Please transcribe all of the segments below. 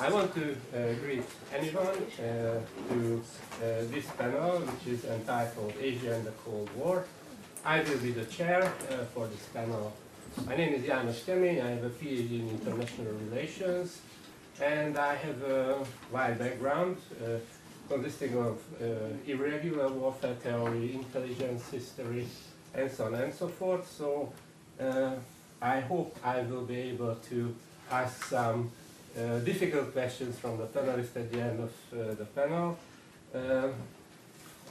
I want to greet anyone to this panel, which is entitled Asia and the Cold War. I will be the chair for this panel. My name is János. I have a PhD in International Relations, and I have a wide background consisting of irregular warfare theory, intelligence history, and so on and so forth. So I hope I will be able to ask some difficult questions from the panelists at the end of the panel.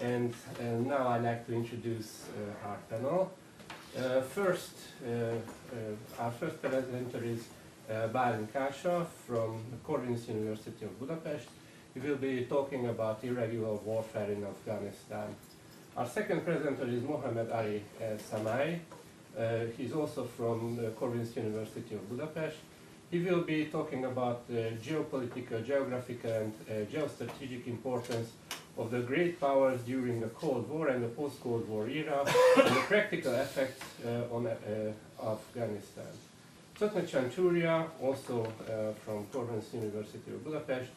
And now I'd like to introduce our panel. Our first presenter is Bálint KÁSA from Corvinus University of Budapest. He will be talking about irregular warfare in Afghanistan. Our second presenter is Mohammad SAMAY. He's also from Corvinus University of Budapest. He will be talking about the geopolitical, geographical, and geostrategic importance of the great powers during the Cold War and the post-Cold War era, and the practical effects on Afghanistan. Sotna Chanturia, also from Corvinus University of Budapest,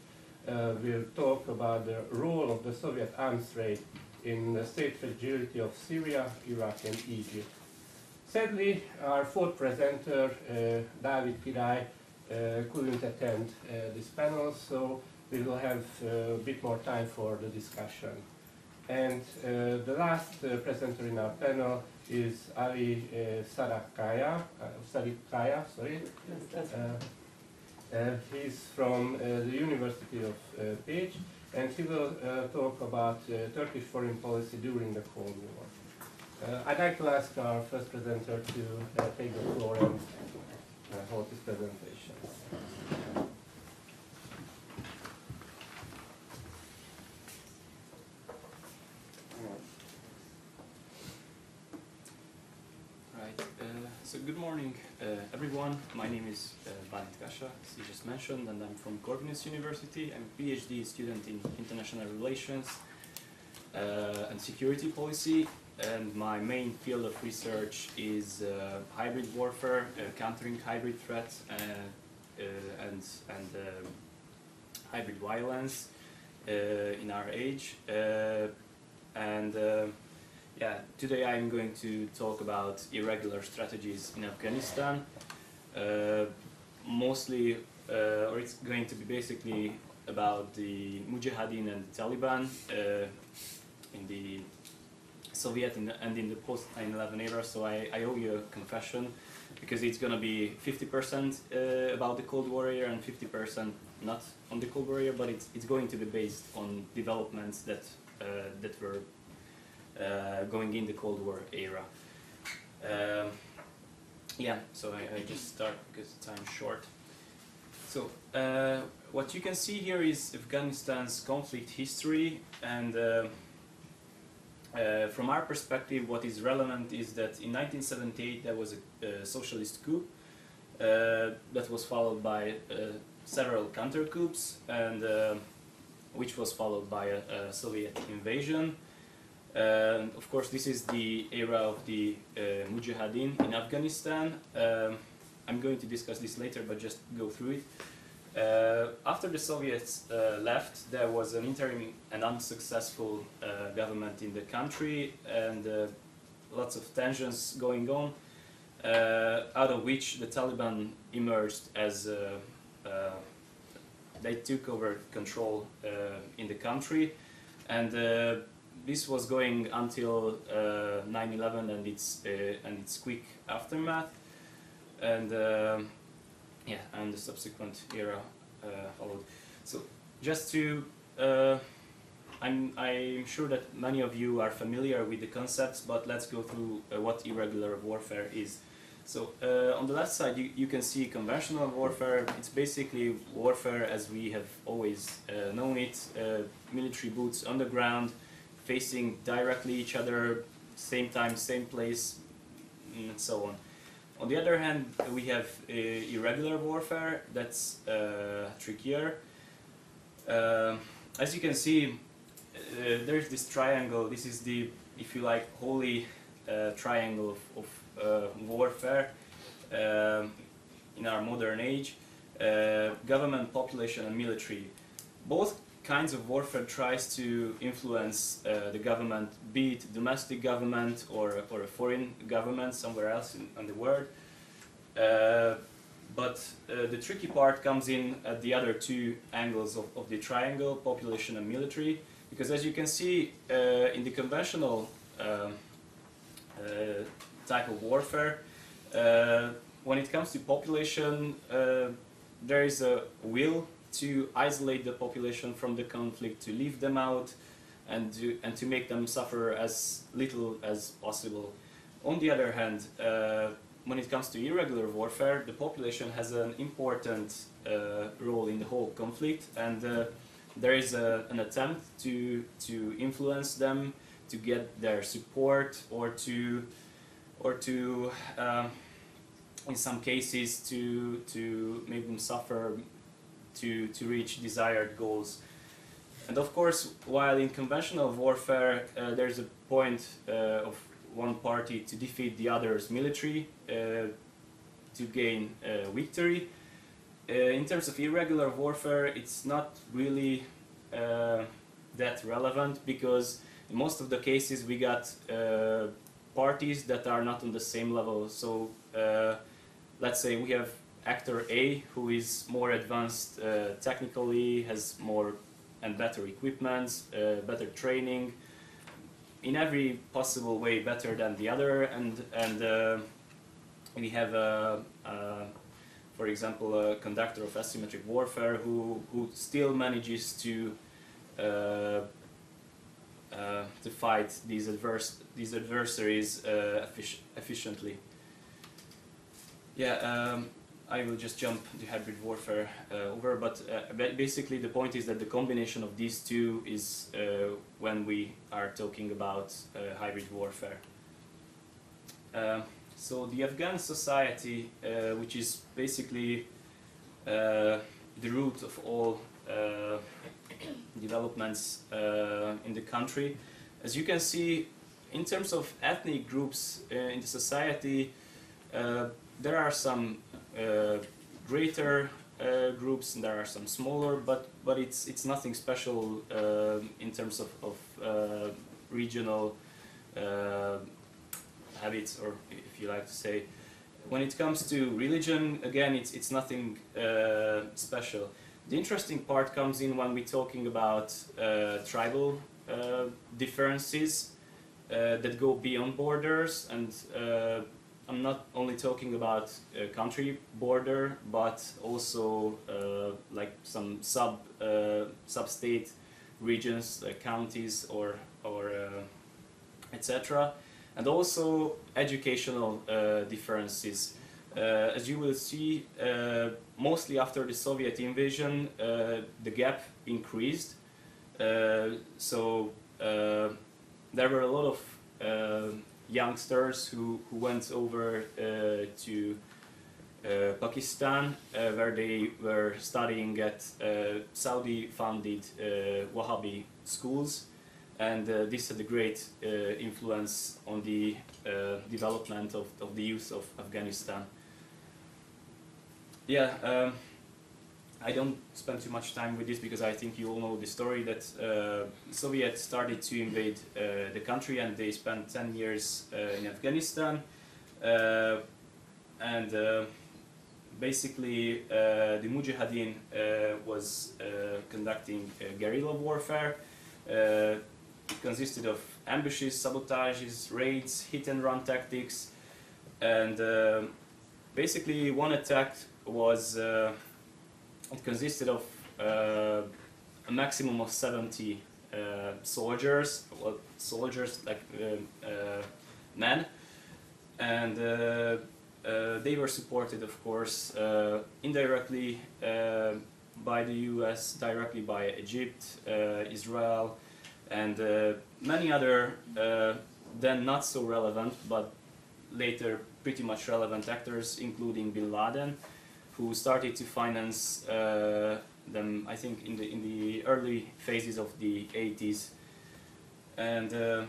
will talk about the role of the Soviet arms trade in the state fragility of Syria, Iraq, and Egypt. Sadly, our fourth presenter, Dávid Király, couldn't attend this panel, so we will have a bit more time for the discussion. And the last presenter in our panel is Ali Sarikaya. He's from the University of Pécs, and he will talk about Turkish foreign policy during the Cold War. I'd like to ask our first presenter to take the floor and hold his presentation. So good morning, everyone. My name is Bálint KÁSA, as you just mentioned, and I'm from Corvinus University. I'm a PhD student in International Relations and Security Policy, and my main field of research is hybrid warfare, countering hybrid threats, and hybrid violence in our age. Yeah, today I'm going to talk about irregular strategies in Afghanistan. Mostly, or it's going to be basically about the Mujahideen and the Taliban in the Soviet and in the post 9/11 era. So I owe you a confession, because it's going to be 50% about the Cold War era and 50% not on the Cold War era, but it's going to be based on developments that were going in the Cold War era. Yeah, so I just start because time's short. So what you can see here is Afghanistan's conflict history, and from our perspective, what is relevant is that in 1978 there was a socialist coup that was followed by several counter coups, and which was followed by a Soviet invasion. Of course, this is the era of the Mujahideen in Afghanistan. I'm going to discuss this later, but just go through it. After the Soviets left, there was an interim and unsuccessful government in the country, and lots of tensions going on, out of which the Taliban emerged as they took over control in the country, and this was going until 9/11 and its quick aftermath, and yeah, and the subsequent era followed. So just to, I'm sure that many of you are familiar with the concepts, but let's go through what irregular warfare is. So on the left side you can see conventional warfare. It's basically warfare as we have always known it, military boots on the ground, facing directly each other, same time, same place, and so on. On the other hand, we have irregular warfare. That's trickier. As you can see, there's this triangle. This is the, if you like, holy triangle of warfare in our modern age. government, population, and military. Both kinds of warfare tries to influence the government, be it domestic government or a foreign government somewhere else in the world. But the tricky part comes in at the other two angles of the triangle, population and military, because as you can see in the conventional type of warfare, when it comes to population, there is a will to isolate the population from the conflict, to leave them out, and to make them suffer as little as possible. On the other hand, when it comes to irregular warfare, the population has an important role in the whole conflict, and there is an attempt to influence them, to get their support, or to in some cases to make them suffer, to reach desired goals. And of course, while in conventional warfare there's a point of one party to defeat the other's military to gain victory, in terms of irregular warfare it's not really that relevant, because in most of the cases we got parties that are not on the same level. So let's say we have actor A, who is more advanced technically, has more and better equipment, better training, in every possible way better than the other, and we have for example a conductor of asymmetric warfare who still manages to fight these adversaries efficiently. Yeah, I will just jump the hybrid warfare over, but basically the point is that the combination of these two is when we are talking about hybrid warfare. So the Afghan society, which is basically the root of all developments in the country, as you can see, in terms of ethnic groups in the society, there are some greater groups and there are some smaller, but it's nothing special in terms of regional habits, or if you like to say. When it comes to religion, again, it's nothing special. The interesting part comes in when we're talking about tribal differences that go beyond borders, and I'm not only talking about a country border, but also like some sub-state regions, like counties or etc. And also educational differences. As you will see, mostly after the Soviet invasion, the gap increased. So there were a lot of youngsters who went over to Pakistan, where they were studying at Saudi-funded Wahhabi schools, and this had a great influence on the development of the youth of Afghanistan. Yeah, I don't spend too much time with this because I think you all know the story that Soviets started to invade the country, and they spent 10 years in Afghanistan, and basically the Mujahideen was conducting guerrilla warfare. It consisted of ambushes, sabotages, raids, hit-and-run tactics, and basically one attack was it consisted of a maximum of 70 soldiers, well, like men, and they were supported, of course, indirectly by the US, directly by Egypt, Israel, and many other then not so relevant, but later pretty much relevant actors, including Bin Laden, who started to finance them, I think, in the early phases of the 80s. And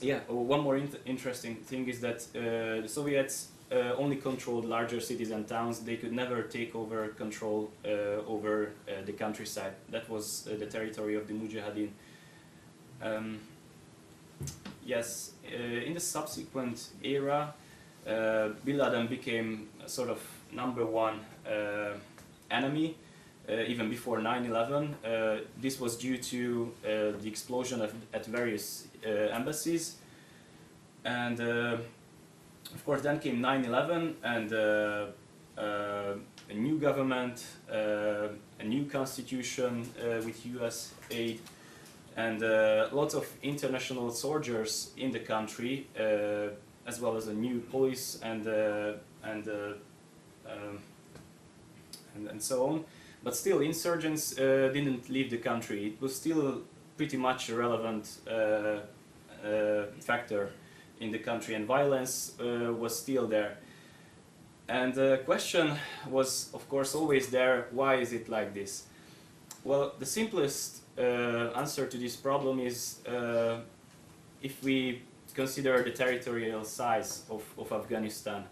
yeah, one more interesting thing is that the Soviets only controlled larger cities and towns. They could never take over control over the countryside. That was the territory of the Mujahideen. Yes, in the subsequent era, Bin Laden became a sort of #1 enemy, even before 9/11. This was due to the explosion at various embassies, and of course then came 9/11 and a new government, a new constitution with US aid, and lots of international soldiers in the country, as well as a new police and so on. But still, insurgents didn't leave the country. It was still pretty much a relevant factor in the country, and violence was still there. And the question was, of course, always there: why is it like this? Well, the simplest answer to this problem is if we consider the territorial size of Afghanistan.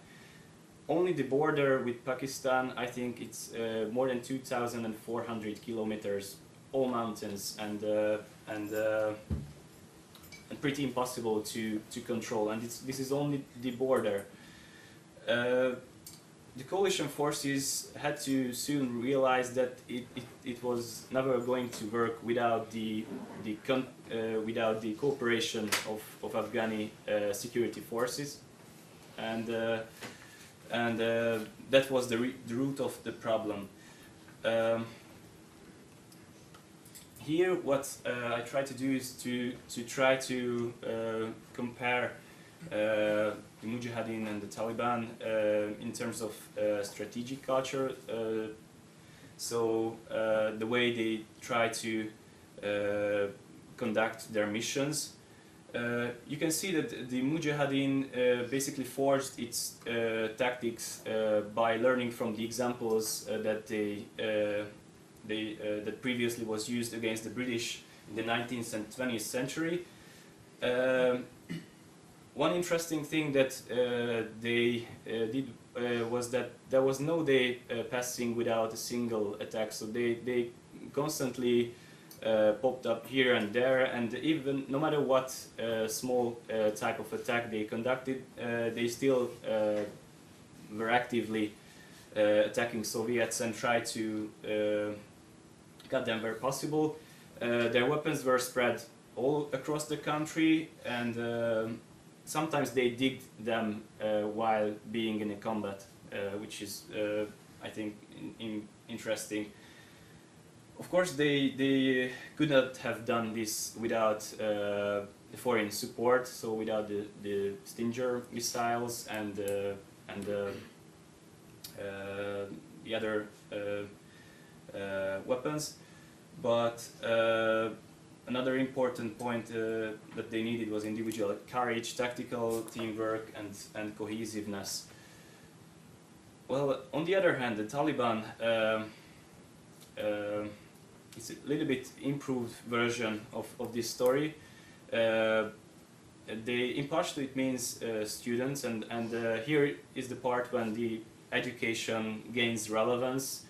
Only the border with Pakistan, I think it's more than 2,400 kilometers, all mountains, and pretty impossible to control. And this is only the border. The coalition forces had to soon realize that it was never going to work without the cooperation of Afghani security forces, and that was the root of the problem. Here, what I try to do is to try to compare the Mujahideen and the Taliban in terms of strategic culture. So the way they try to conduct their missions. You can see that the Mujahideen basically forged its tactics by learning from the examples that that previously was used against the British in the 19th and 20th century. One interesting thing that they did was that there was no day passing without a single attack. So they constantly popped up here and there, and even no matter what small type of attack they conducted, they still were actively attacking Soviets and tried to cut them where possible. Their weapons were spread all across the country, and sometimes they digged them while being in a combat, which is, I think, interesting. Of course, they could not have done this without the foreign support, so without the Stinger missiles and the other weapons. But another important point that they needed was individual courage, tactical teamwork, and cohesiveness. Well, on the other hand, the Taliban it's a little bit improved version of this story. Impartially it means students, and here is the part when the education gains relevance,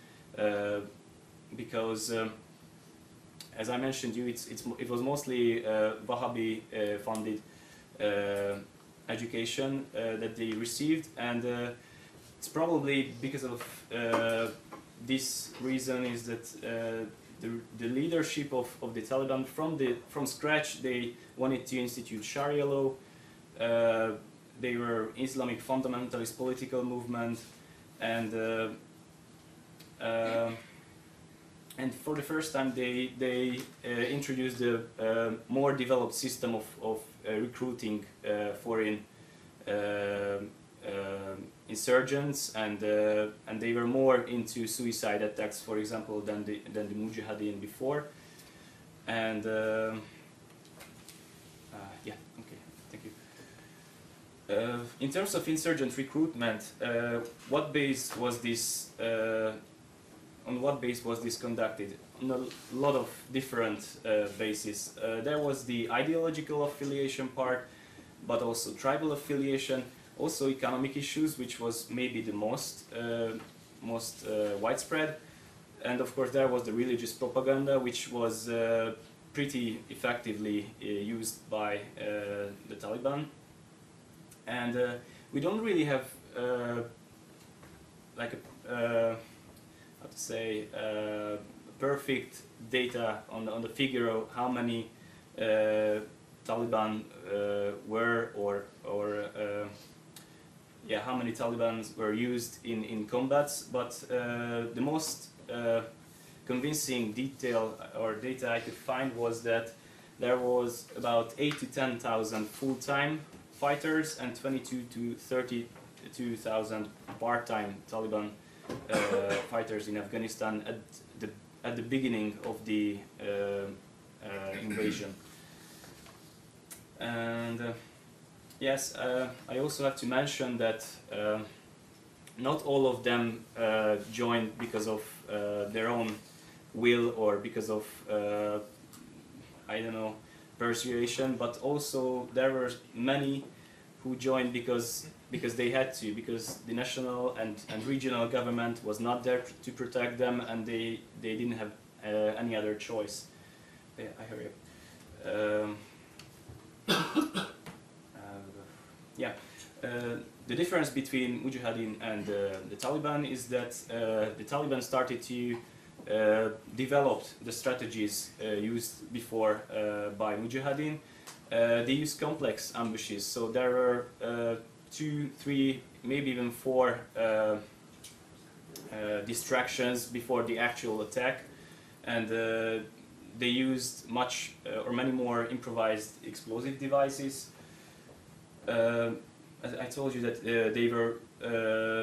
because as I mentioned you, it was mostly Wahhabi funded education that they received, and it's probably because of this reason is that the leadership of the Taliban from scratch, they wanted to institute Sharia law. They were Islamic fundamentalist political movement, and for the first time they introduced a more developed system of recruiting foreign insurgents, and they were more into suicide attacks, for example, than the Mujahideen before. And yeah, okay, thank you. In terms of insurgent recruitment, what base was this? On what base was this conducted? On a lot of different bases. There was the ideological affiliation part, but also tribal affiliation. Also economic issues, which was maybe the most widespread. And of course there was the religious propaganda, which was pretty effectively used by the Taliban. And we don't really have like a how to say perfect data on the figure of how many Taliban were or yeah, how many Talibans were used in combats, but the most convincing detail or data I could find was that there was about 8 to 10,000 full-time fighters and 22 to 32,000 part-time Taliban fighters in Afghanistan at the beginning of the invasion. And yes, I also have to mention that not all of them joined because of their own will or because of I don't know, persuasion, but also there were many who joined because they had to, because the national and regional government was not there to protect them, and they didn't have any other choice. I hurry up. Yeah. The difference between Mujahideen and the Taliban is that the Taliban started to develop the strategies used before by Mujahideen. They used complex ambushes, so there were 2, 3, maybe even 4 distractions before the actual attack, and they used much or many more improvised explosive devices. I told you that they were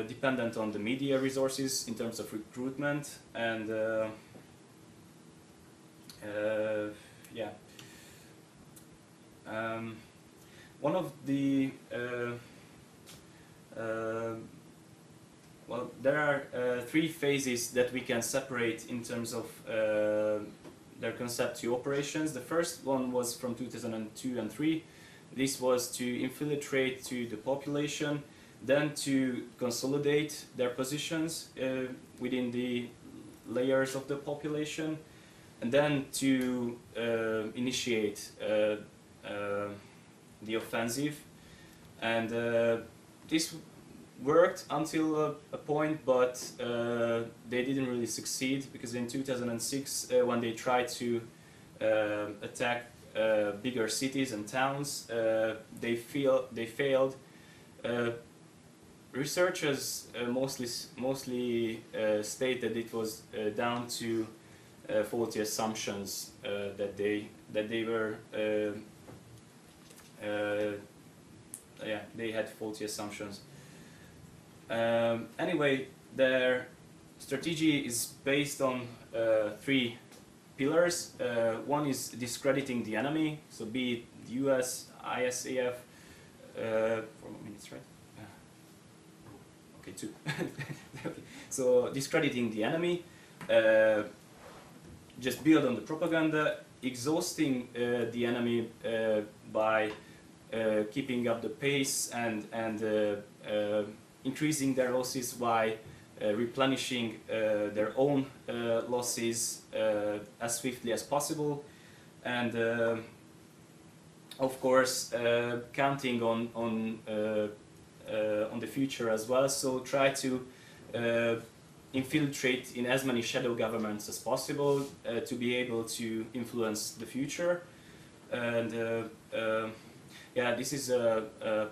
dependent on the media resources in terms of recruitment, and yeah. One of the well, there are 3 phases that we can separate in terms of their concept to operations. The first one was from 2002 and 3. This was to infiltrate to the population, then to consolidate their positions within the layers of the population, and then to initiate the offensive. And this worked until a point, but they didn't really succeed, because in 2006, when they tried to attack bigger cities and towns, they failed. Researchers mostly state that it was down to faulty assumptions, that they were yeah, they had faulty assumptions. Anyway, their strategy is based on 3 pillars. One is discrediting the enemy, so be it the US, ISAF, 4 more minutes, right? Okay, 2. Okay. So discrediting the enemy, just build on the propaganda, exhausting the enemy by keeping up the pace and increasing their losses by replenishing their own losses as swiftly as possible, and of course counting on the future as well. So try to infiltrate in as many shadow governments as possible to be able to influence the future. And yeah, this is a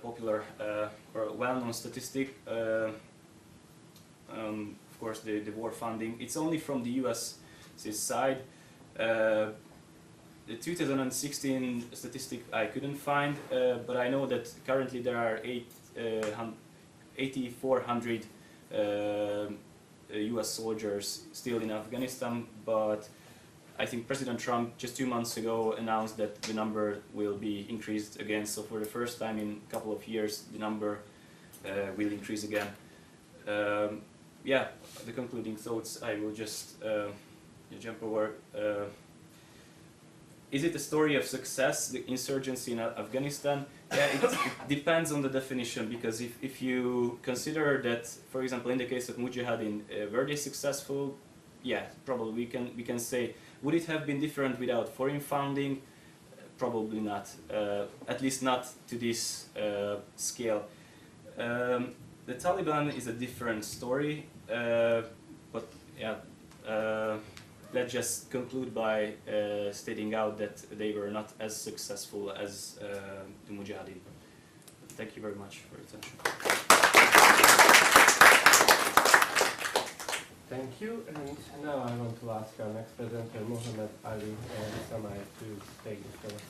popular or well-known statistic. Of course, the war funding. It's only from the US side. The 2016 statistic I couldn't find, but I know that currently there are 8,400 US soldiers still in Afghanistan, but I think President Trump just 2 months ago announced that the number will be increased again. So for the first time in a couple of years, the number will increase again. Yeah, the concluding thoughts, I will just jump over. is it a story of success, the insurgency in Afghanistan? Yeah, it depends on the definition, because if you consider that, for example, in the case of Mujahideen, were they successful? Yeah, probably we can say. Would it have been different without foreign funding? Probably not, at least not to this scale. The Taliban is a different story, but yeah, let's just conclude by stating out that they were not as successful as the Mujahideen. Thank you very much for your attention. Thank you, and now I want to ask our next presenter, Mohammad Ali SAMAY, to take the floor.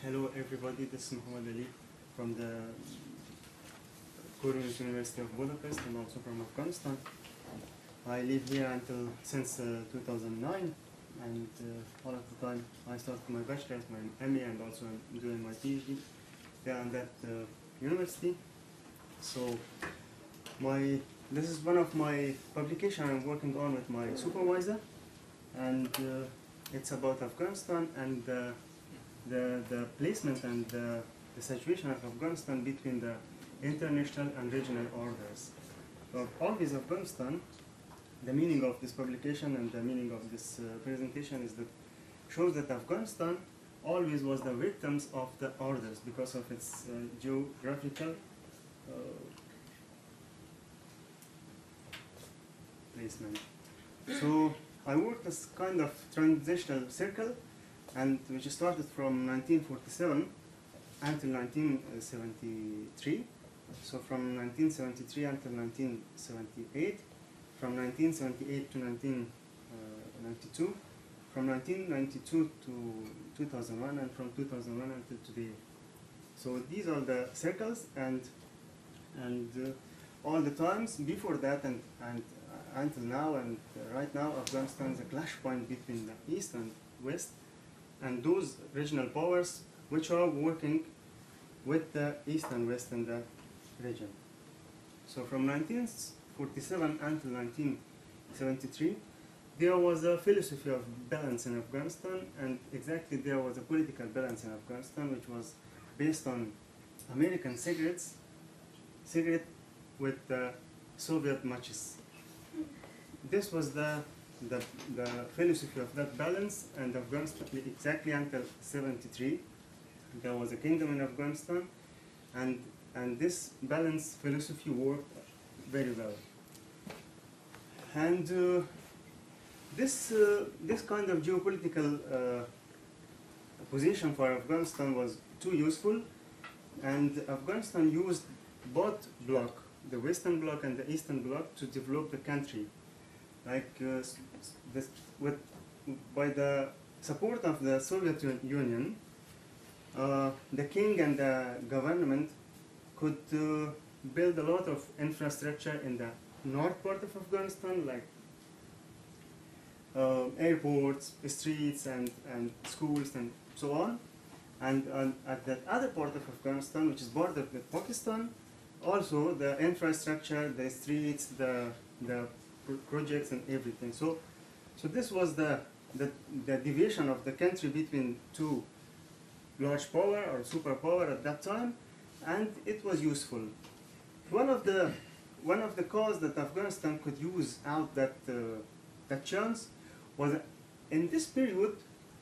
Hello everybody, this is Mohammad Ali from the Corvinus University of Budapest and also from Afghanistan. I live here since 2009, and all of the time I started my bachelor's, my MA, and also I'm doing my PhD there at that university. So this is one of my publications I'm working on with my supervisor, and it's about Afghanistan and the placement and the situation of Afghanistan between the international and regional orders. So always Afghanistan, the meaning of this publication and the meaning of this presentation is that shows that Afghanistan always was the victims of the orders because of its geographical placement. So I worked as kind of transitional circle, and which started from 1947 until 1973. So from 1973 until 1978, from 1978 to 1992, from 1992 to 2001, and from 2001 until today. So these are the circles, and all the times before that and until now and right now, Afghanistan is a clash point between the East and West, and those regional powers which are working with the East and West in the region. So from 1947 until 1973, there was a philosophy of balance in Afghanistan, and exactly there was a political balance in Afghanistan which was based on American cigarette with the Soviet matches. This was the philosophy of that balance, and Afghanistan exactly until 73, there was a kingdom in Afghanistan, and this balance philosophy worked very well. And this kind of geopolitical position for Afghanistan was too useful, and Afghanistan used both blocs, the Western Bloc and the Eastern Bloc, to develop the country. Like by the support of the Soviet Union, the king and the government could build a lot of infrastructure in the north part of Afghanistan, like airports, streets, and schools, and so on. And at that other part of Afghanistan, which is bordered with Pakistan, also the infrastructure, the streets, the projects, and everything. So this was the division of the country between two large power or superpower at that time, and it was useful. One of the causes that Afghanistan could use out that chance was, in this period,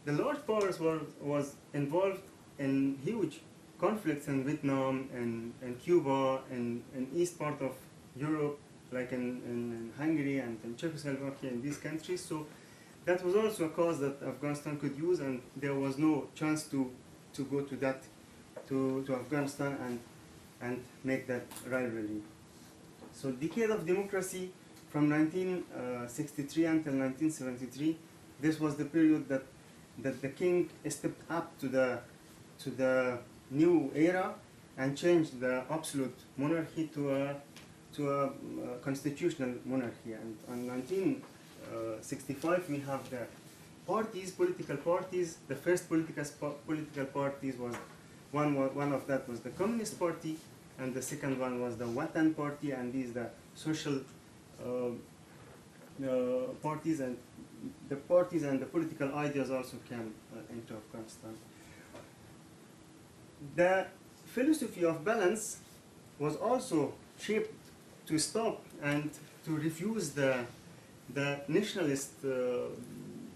the large powers was involved in huge conflicts in Vietnam and Cuba and east part of Europe, like in Hungary and in Czechoslovakia, in these countries. So that was also a cause that Afghanistan could use, and there was no chance to go to Afghanistan and make that rivalry. So decade of democracy from 1963 until 1973, this was the period that the king stepped up to the new era and changed the absolute monarchy to a constitutional monarchy. And in 1965 we have parties, political parties. The first political parties was one of that was the Communist Party, and the second one was the Watan Party, and these the social parties, and the parties and the political ideas also came into Afghanistan. The philosophy of balance was also shaped to stop and to refuse the nationalist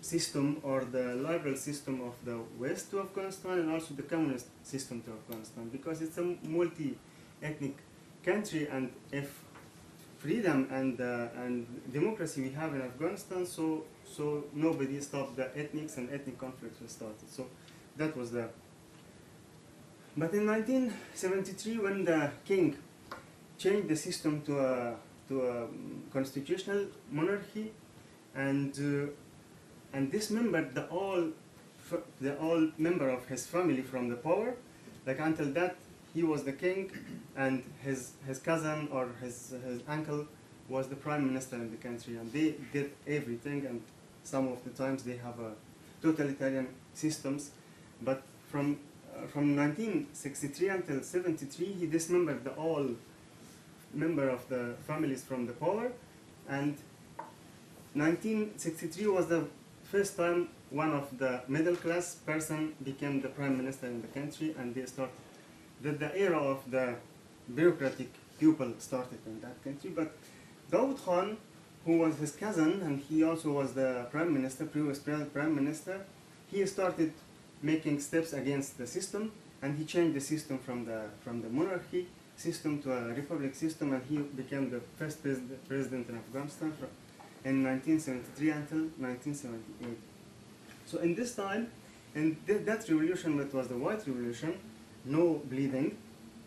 system or the liberal system of the West to Afghanistan, and also the communist system to Afghanistan, because it's a multi-ethnic country, and if freedom and democracy we have in Afghanistan, so nobody stopped the ethnics and ethnic conflicts were started. So that was the. But in 1973, when the king changed the system to a constitutional monarchy, and dismembered the all member of his family from the power, like until that he was the king, and his cousin or his uncle was the prime minister in the country, and they did everything, and some of the times they have a totalitarian systems. But from 1963 until 73, he dismembered all member of the families from the power, and 1963 was the first time one of the middle class person became the prime minister in the country, and they started the era of the bureaucratic people started in that country. But Dawood Khan, who was his cousin, and he also was the prime minister, previous prime minister, he started making steps against the system, and he changed the system from the monarchy system to a republic system, and he became the first president in Afghanistan in 1973 until 1978. So in this time, in that revolution, that was the White Revolution, no bleeding,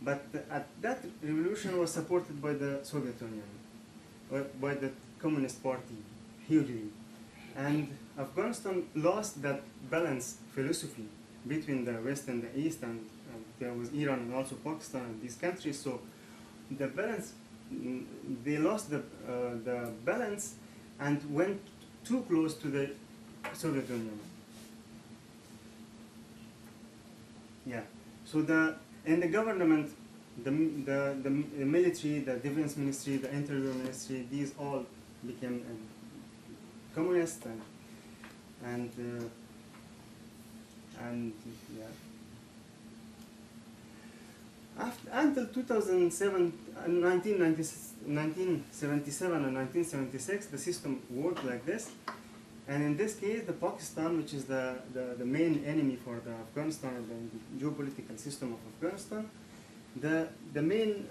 but that revolution was supported by the Soviet Union, by the Communist Party, hugely. And Afghanistan lost that balance philosophy between the West and the East, and there was Iran and also Pakistan and these countries. So the balance, they lost the balance and went too close to the Soviet Union. Yeah. So in the government, the military, the defense ministry, the interior ministry, these all became communist, and yeah. Until 2007, 1977 and 1976, the system worked like this. And in this case, the Pakistan, which is the main enemy for the Afghanistan, or the geopolitical system of Afghanistan, the main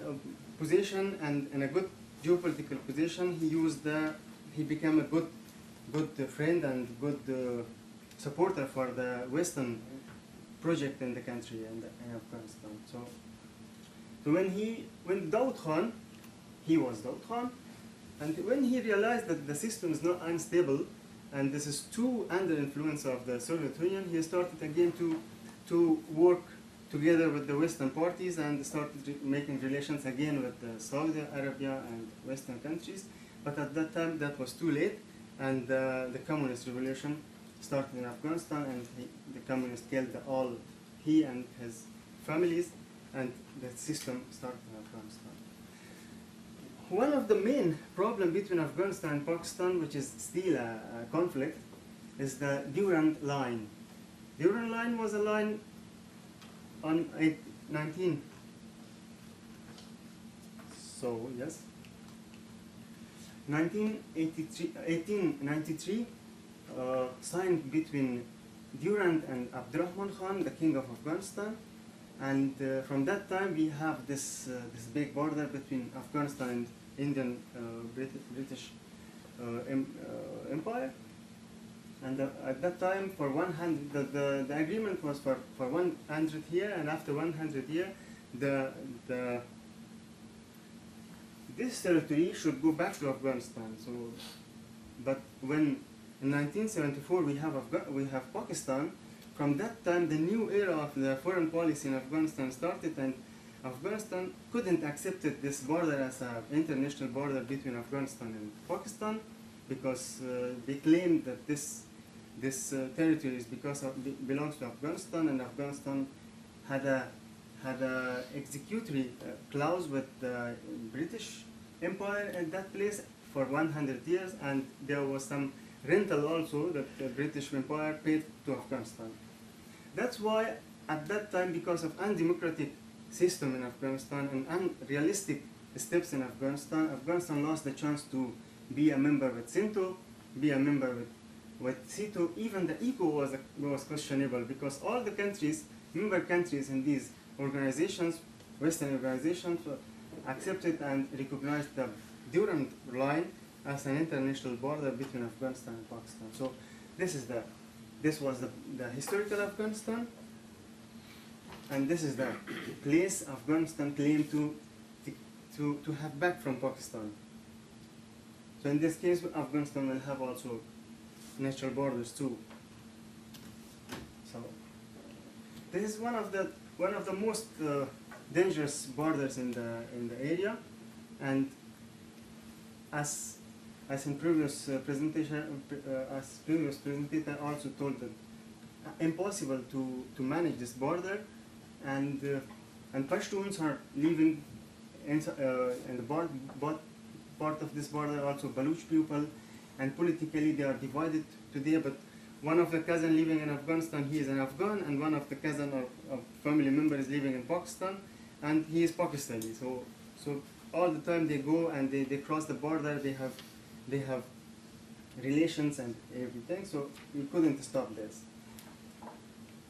position, and in a good geopolitical position, he became a good friend and good supporter for the Western project in the country and in Afghanistan. So when Dawood Khan, he was Dawood Khan, and when he realized that the system is not unstable, and this is too under influence of the Soviet Union, he started again to work together with the Western parties, and started making relations again with Saudi Arabia and Western countries. But at that time, that was too late, and the communist revolution started in Afghanistan, and the communists killed he and his families, and the system started in Afghanistan. One of the main problems between Afghanistan and Pakistan, which is still a conflict, is the Durand Line. Durand Line was a line on 1893, signed between Durand and Abdurrahman Khan, the king of Afghanistan. And from that time, we have this big border between Afghanistan and Indian British Empire. And at that time, for 100, the agreement was for 100 years, and after 100 years, this territory should go back to Afghanistan. So, but when in 1974 we have Pakistan. From that time, the new era of the foreign policy in Afghanistan started, and Afghanistan couldn't accept this border as an international border between Afghanistan and Pakistan, because they claimed that this this territories because of belongs to Afghanistan, and Afghanistan had a executory clause with the British Empire in that place for 100 years, and there was some rental also that the British Empire paid to Afghanistan. That's why at that time, because of undemocratic system in Afghanistan and unrealistic steps in Afghanistan, Afghanistan lost the chance to be a member with SINTO, be a member with CETO. Even the ECO was questionable because all the countries, member countries in these organizations, Western organizations, accepted and recognized the Durand Line as an international border between Afghanistan and Pakistan. So this was the historical Afghanistan, and this is the place Afghanistan claimed to have back from Pakistan. So in this case, Afghanistan will have also natural borders too. So this is one of the most dangerous borders in the area, and as in previous presentation, as previous presentator also told that impossible to manage this border, and Pashtuns are living in the part of this border, also Baluch people, and politically they are divided today. But one of the cousins living in Afghanistan, he is an Afghan, and one of the cousin of family member is living in Pakistan, and he is Pakistani. So all the time they go and they cross the border. They have relations and everything. So we couldn't stop this.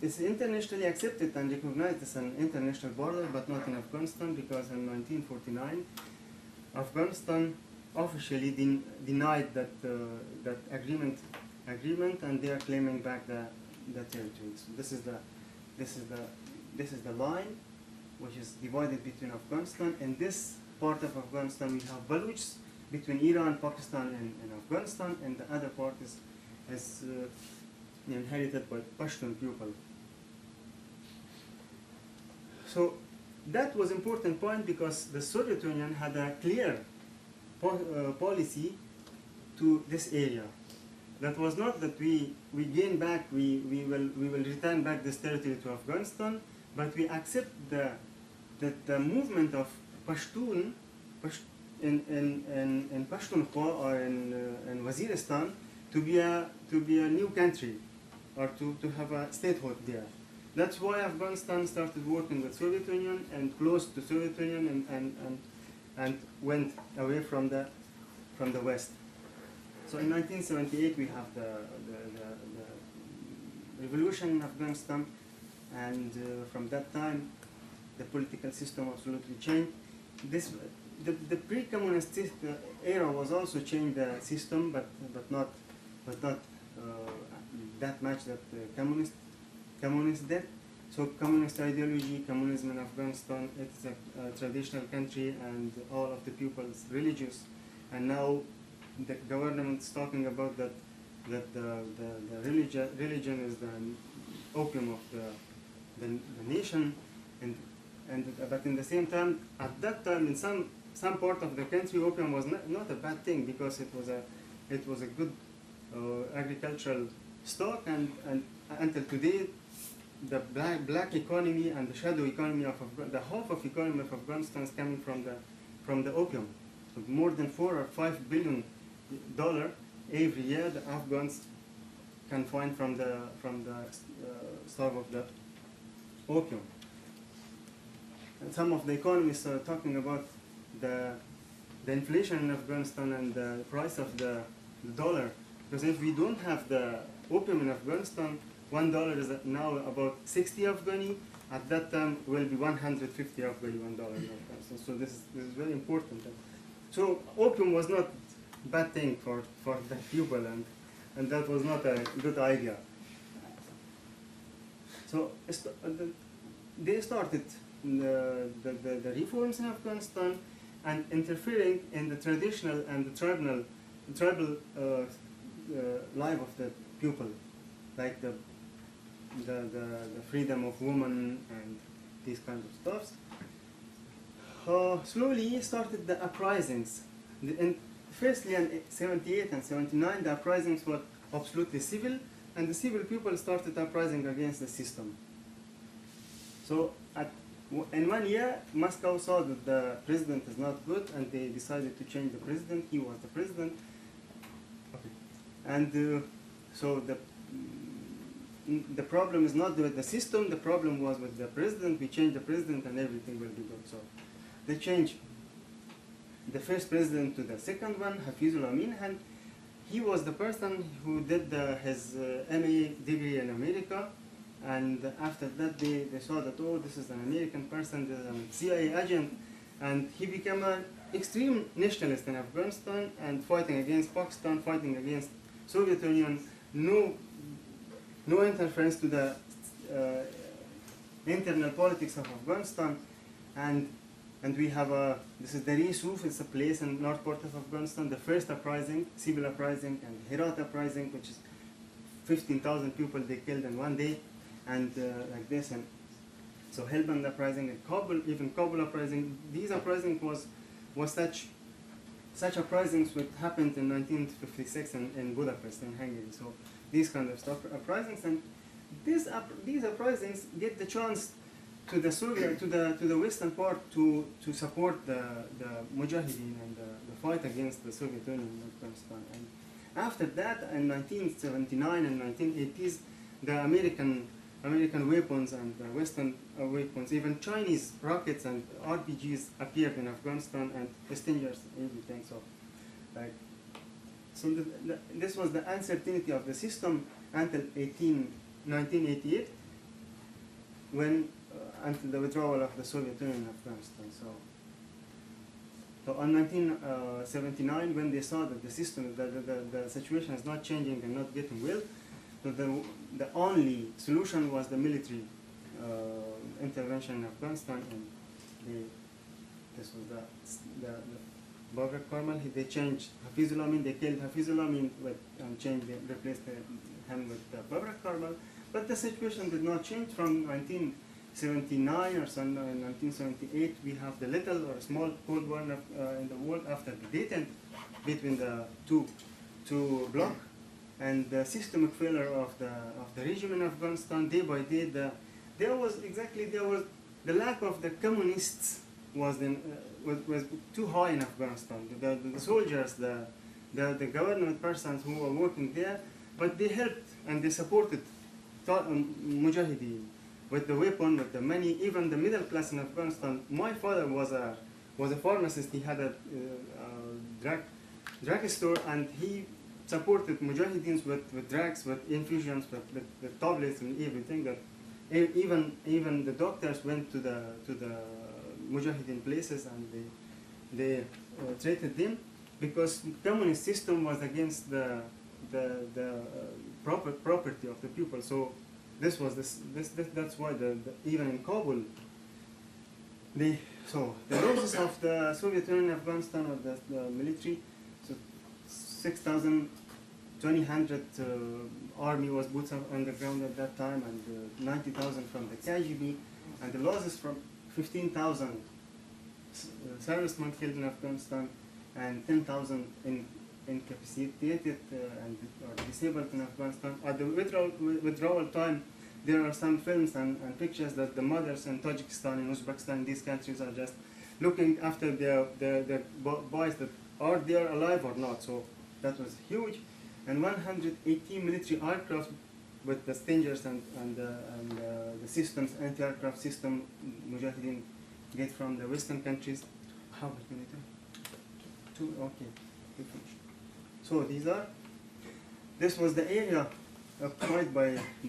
It's internationally accepted and recognized as an international border, but not in Afghanistan, because in 1949, Afghanistan officially denied that agreement, and they are claiming back the territory. So this is the line which is divided between Afghanistan. In this part of Afghanistan, we have Baluchs between Iran, Pakistan, and Afghanistan, and the other part is inherited by Pashtun people. So that was important point, because the Soviet Union had a clear policy to this area. That was not that we gain back, we will return back this territory to Afghanistan, but we accept that the movement of Pashtun in Pashtunkhwa or in Waziristan to be a new country, or to have a statehood there. That's why Afghanistan started working with Soviet Union and close to Soviet Union and went away from the West. So in 1978 we have the revolution in Afghanistan, and from that time the political system absolutely changed. The pre-communist era was also changed the system, but not that much that communists did. So communist ideology, communism in Afghanistan, it's a traditional country, and all of the people is religious. And now the government is talking about that the religion is the opium of the nation, but in the same time, at that time, in some part of the country, opium was not a bad thing, because it was a good agricultural stock, and until today, the black economy and the shadow economy of the half of economy of Afghanistan is coming from the opium. So more than $4 or $5 billion every year the Afghans can find from the stock of the opium. And some of the economists are talking about the inflation in Afghanistan and the price of the dollar, because if we don't have the opium in Afghanistan, $1 is now about 60 Afghani. At that time, will be 150 Afghani, $1 in Afghanistan. So this is very important. So opium was not a bad thing for the people, and that was not a good idea. So they started the reforms in Afghanistan and interfering in the traditional and the tribal life of the people, like the freedom of women and these kinds of stuffs. Slowly started the uprisings. Firstly, in 78 and 79, the uprisings were absolutely civil. and the civil people started uprising against the system. So in 1 year, Moscow saw that the president is not good, and they decided to change the president. He was the president. Okay. And so the problem is not with the system, the problem was with the president. We changed the president and everything will be good. So they changed the first president to the second one, Hafizul Amin, and he was the person who did his MA degree in America. And after that, they saw that, oh, this is an American person, this is a CIA agent, and he became an extreme nationalist in Afghanistan and fighting against Pakistan, fighting against Soviet Union, no interference to the internal politics of Afghanistan, and we have this is Dari Souf, it's a place in north part of Afghanistan, the first uprising, civil uprising, and Herat uprising, which is 15,000 people they killed in 1 day. And like this, and so Helmand uprising and Kabul, even Kabul uprising. These uprisings was such uprisings which happened in 1956 in Budapest in Hungary. So these kind of stuff uprisings, and these uprisings get the chance to the Soviet to the western part to support the Mujahideen and the fight against the Soviet Union in Afghanistan. And after that, in 1979 and 1980s, the American weapons and Western weapons, even Chinese rockets and RPGs appeared in Afghanistan, and Stingers, everything. So this was the uncertainty of the system until 1988, when until the withdrawal of the Soviet Union in Afghanistan. So on 1979, when they saw that the system, the situation is not changing and not getting well, so the only solution was the military intervention in Afghanistan, and this was the Babrak Karmal. They changed Hafizul Amin, they killed Hafizul Amin and replaced him with Babrak Karmal. But the situation did not change from 1979 or so. In 1978, we have the little or small Cold War in the world after the detent between the two blocks. And the systemic failure of the regime in Afghanistan, day by day, there was the lack of the communists was too high in Afghanistan. The soldiers, the government persons who were working there, but they helped and they supported Mujahideen with the weapon, with the money, even the middle class in Afghanistan. My father was a pharmacist. He had a drug store, and he supported Mujahideens with drugs, with infusions, with tablets and everything. That even the doctors went to the Mujahideen places, and they treated them, because communist system was against the property of the people. So this was that's why even in Kabul, the losses of the Soviet Union in Afghanistan, of the military. So 6,000, 2,000 army was boots on the ground at that time, and 90,000 from the KGB, and the losses from 15,000 servicemen killed in Afghanistan, and 10,000 incapacitated and disabled in Afghanistan. At the withdrawal time, there are some films and pictures that the mothers in Tajikistan and Uzbekistan, these countries, are just looking after their boys that are they alive or not. So that was huge. And 180 military aircraft with the Stingers and the systems, anti-aircraft system Mujahideen get from the Western countries. How many? Two? Okay, we finished. So this was the area occupied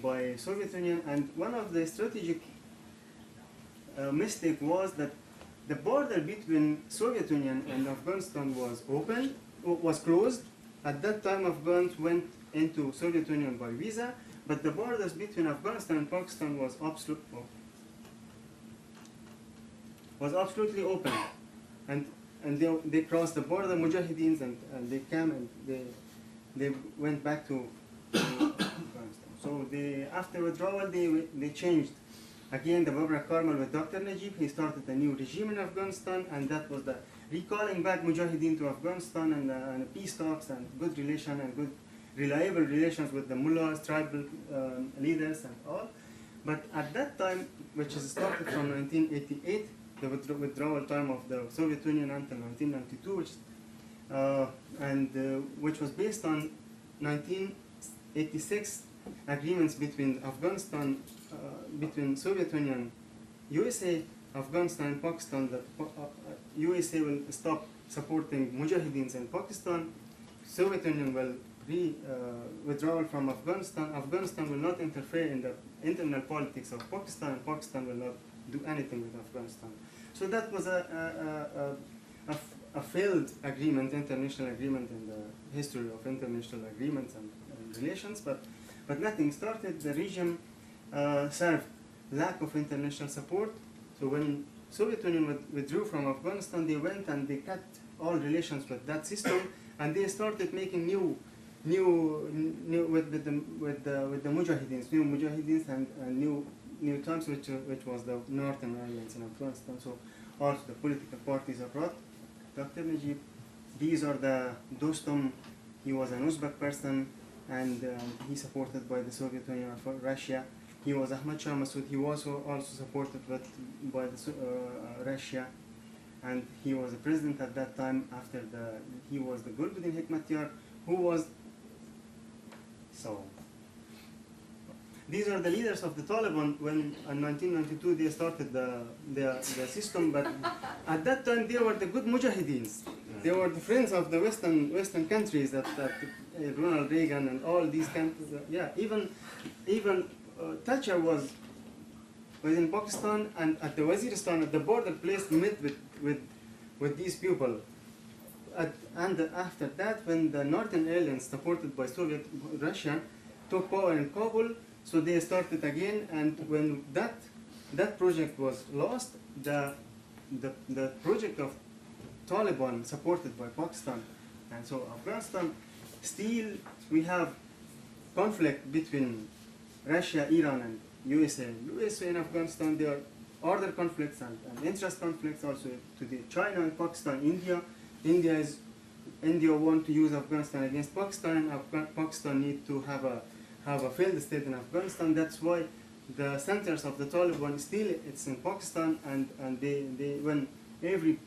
by Soviet Union, and one of the strategic mistake was that the border between Soviet Union and Afghanistan was closed. At that time, Afghans went into Soviet Union by visa, but the borders between Afghanistan and Pakistan was absolutely open, and they crossed the border, Mujahideens, and they came and they went back to Afghanistan. So after withdrawal, they changed. Again, the Babrak Karmal with Dr. Najib, he started a new regime in Afghanistan, and that was the recalling back Mujahideen to Afghanistan, and peace talks and good relation and good reliable relations with the mullahs, tribal leaders and all. But at that time, which is started from 1988, the withdrawal time of the Soviet Union until 1992, which was based on 1986 agreements between Afghanistan, between Soviet Union, USA, Afghanistan, and Pakistan, that USA will stop supporting mujahideens in Pakistan, Soviet Union will withdrawal from Afghanistan, Afghanistan will not interfere in the internal politics of Pakistan, and Pakistan will not do anything with Afghanistan. So that was a failed agreement, international agreement in the history of international agreements and relations, but nothing started. The regime served lack of international support. So when Soviet Union withdrew from Afghanistan, they went and they cut all relations with that system, and they started making new with the mujahideens, new mujahideens and new terms, which was the Northern Alliance in Afghanistan. So also the political parties abroad. Dr. Najib, these are the Dostum. He was an Uzbek person, and he supported by the Soviet Union or Russia. He was Ahmad Shah Massoud. He was also supported by the Russia, and he was the president at that time. After he was the Gulbuddin Hekmatyar, who was. So these are the leaders of the Taliban when in 1992 they started the system, but at that time they were the good mujahideens. They were the friends of the Western countries that Ronald Reagan and all these countries. Yeah, even Thatcher was in Pakistan, and at the Waziristan, at the border place, met with these people. And after that, when the Northern Alliance, supported by Soviet Russia, took power in Kabul, so they started again. And when that project was lost, the project of Taliban, supported by Pakistan, and so Afghanistan, still we have conflict between Russia, Iran, and USA. USA and Afghanistan, there are other conflicts and interest conflicts also to China and Pakistan, India. India want to use Afghanistan against Pakistan. Pakistan need to have a failed state in Afghanistan. That's why the centers of the Taliban still it's in Pakistan, and they when every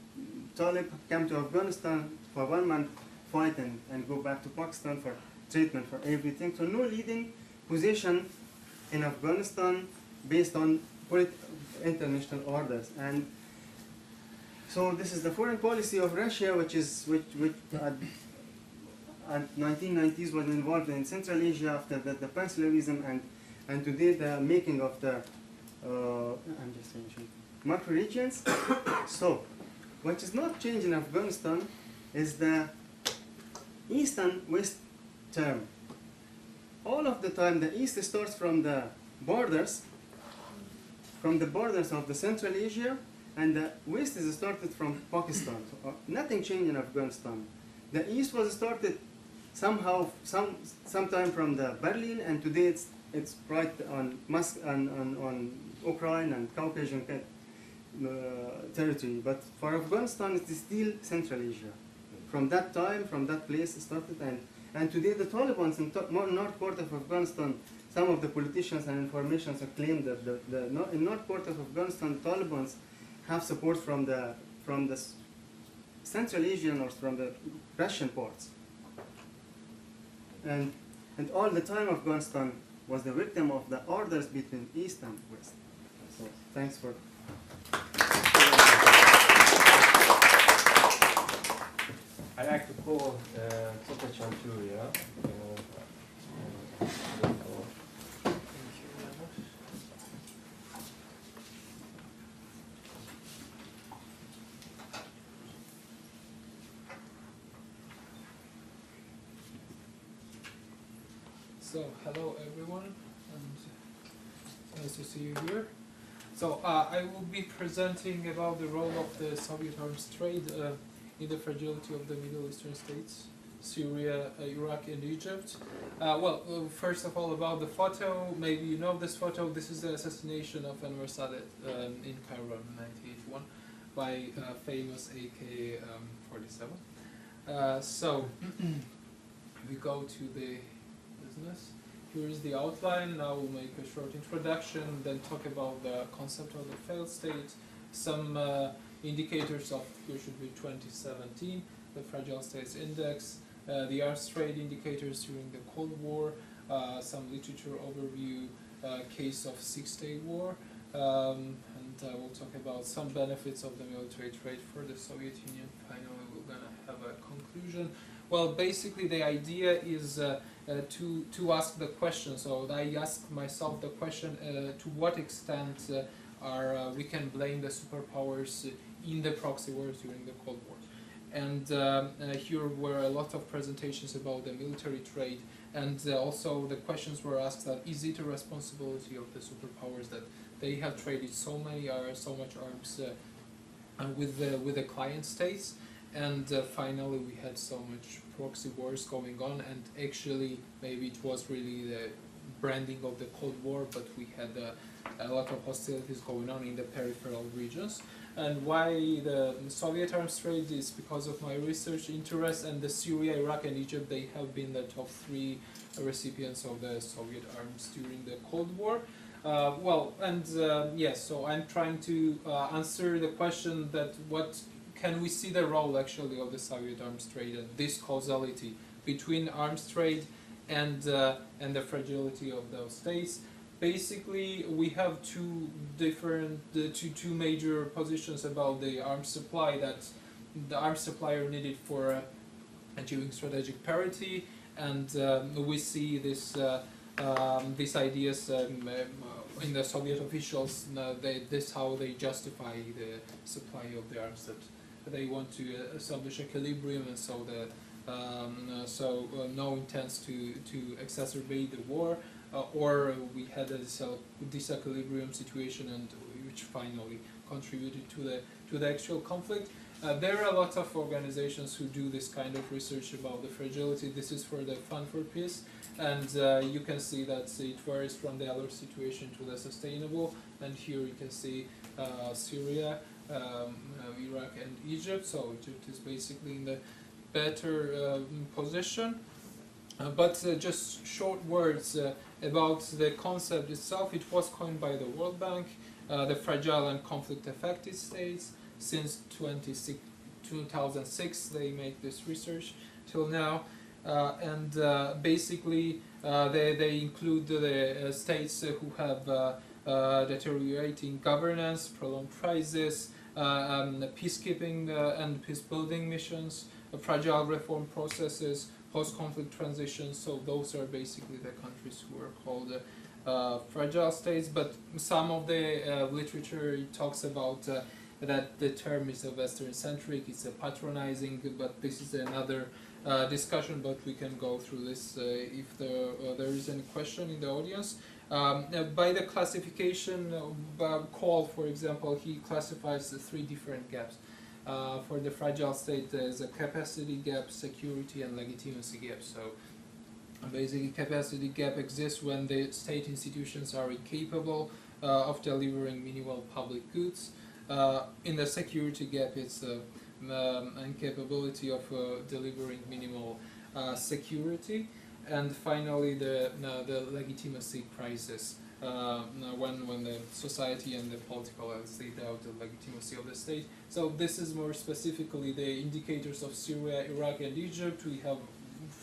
Talib come to Afghanistan for 1 month, fight and go back to Pakistan for treatment for everything. So no leading position in Afghanistan based on international orders. And so this is the foreign policy of Russia, which at 1990s was involved in Central Asia after the panslavism, and today the making of the I'm just finishing macro regions. So what is not changed in Afghanistan is the east and west term. All of the time the east starts from the borders of the Central Asia, and the west is started from Pakistan. So, nothing changed in Afghanistan. The east was started sometime from the Berlin, and today it's right on Ukraine and Caucasian territory. But for Afghanistan, it is still Central Asia. From that time, from that place, it started, and today the Taliban in north part of Afghanistan. Some of the politicians and informations have claimed that in north part of Afghanistan, the Taliban have support from the Central Asian or from the Russian ports. And all the time Afghanistan was the victim of the orders between East and West. So thanks for. I'd like to call Dr. Chanturia. So, hello everyone, and nice to see you here. So, I will be presenting about the role of the Soviet arms trade in the fragility of the Middle Eastern states, Syria, Iraq, and Egypt. First of all, about the photo. Maybe you know this photo. This is the assassination of Anwar Sadat in Cairo in 1981 by famous AK-47. So, we go to the business. Here is the outline. Now we'll make a short introduction, then talk about the concept of the failed state, some indicators of, here should be 2017, the Fragile States Index, the arms trade indicators during the Cold War, some literature overview, case of Six-Day War, and we'll talk about some benefits of the military trade for the Soviet Union. Finally, we're going to have a conclusion. Well, basically the idea is to ask the question. So I ask myself the question, to what extent we can blame the superpowers in the proxy wars during the Cold War. And here were a lot of presentations about the military trade, and also the questions were asked that is it a responsibility of the superpowers that they have traded so much arms with the client states, and finally we had so much proxy wars going on, and actually maybe it was really the branding of the Cold War, but we had a lot of hostilities going on in the peripheral regions. And why the Soviet arms trade is because of my research interest, and the Syria, Iraq and Egypt, they have been the top 3 recipients of the Soviet arms during the Cold War. Yes, so I'm trying to answer the question that what can we see the role actually of the Soviet arms trade and this causality between arms trade and the fragility of those states. Basically, we have two major positions about the arms supply that the arms supplier needed for achieving strategic parity, and we see this these ideas in the Soviet officials. This how they justify the supply of the arms, that they want to establish equilibrium, and so no intents to exacerbate the war. Or we had a disequilibrium situation, and which finally contributed to the actual conflict. There are a lot of organizations who do this kind of research about the fragility. This is for the Fund for Peace, and you can see that it varies from the alert situation to the sustainable. And here you can see Syria, Iraq, and Egypt. So Egypt is basically in the better position. But just short words about the concept itself. It was coined by the World Bank, the fragile and conflict-affected states. Since 2006 they make this research till now, and basically they include the states who have deteriorating governance, prolonged crisis, peacekeeping and peace-building missions, fragile reform processes, post-conflict transitions. So those are basically the countries who are called fragile states. But some of the literature talks about that the term is a Western-centric, it's a patronizing, but this is another discussion, but we can go through this if there is any question in the audience. By the classification, Cole, for example, he classifies the 3 different gaps. For the fragile state, there's a capacity gap, security, and legitimacy gap. So basically, capacity gap exists when the state institutions are incapable of delivering minimal public goods. In the security gap, it's incapability of delivering minimal security. And finally, the legitimacy crisis, when the society and the political elites doubt the legitimacy of the state. So this is more specifically the indicators of Syria, Iraq, and Egypt. We have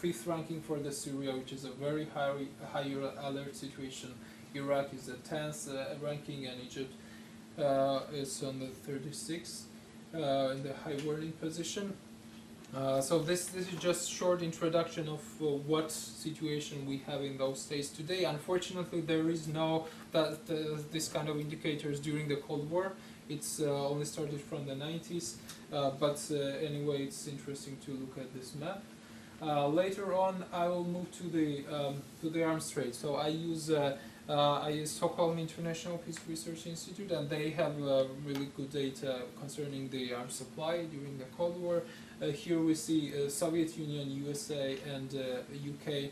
5th ranking for the Syria, which is a very higher alert situation. Iraq is the 10th ranking, and Egypt is on the 36th in the high warning position. So this is just short introduction of what situation we have in those states today. Unfortunately, there is no this kind of indicators during the Cold War. It's only started from the 90s, but anyway, it's interesting to look at this map. Later on, I will move to the arms trade. So I use Stockholm International Peace Research Institute, and they have really good data concerning the arms supply during the Cold War. Here we see Soviet Union, USA, and UK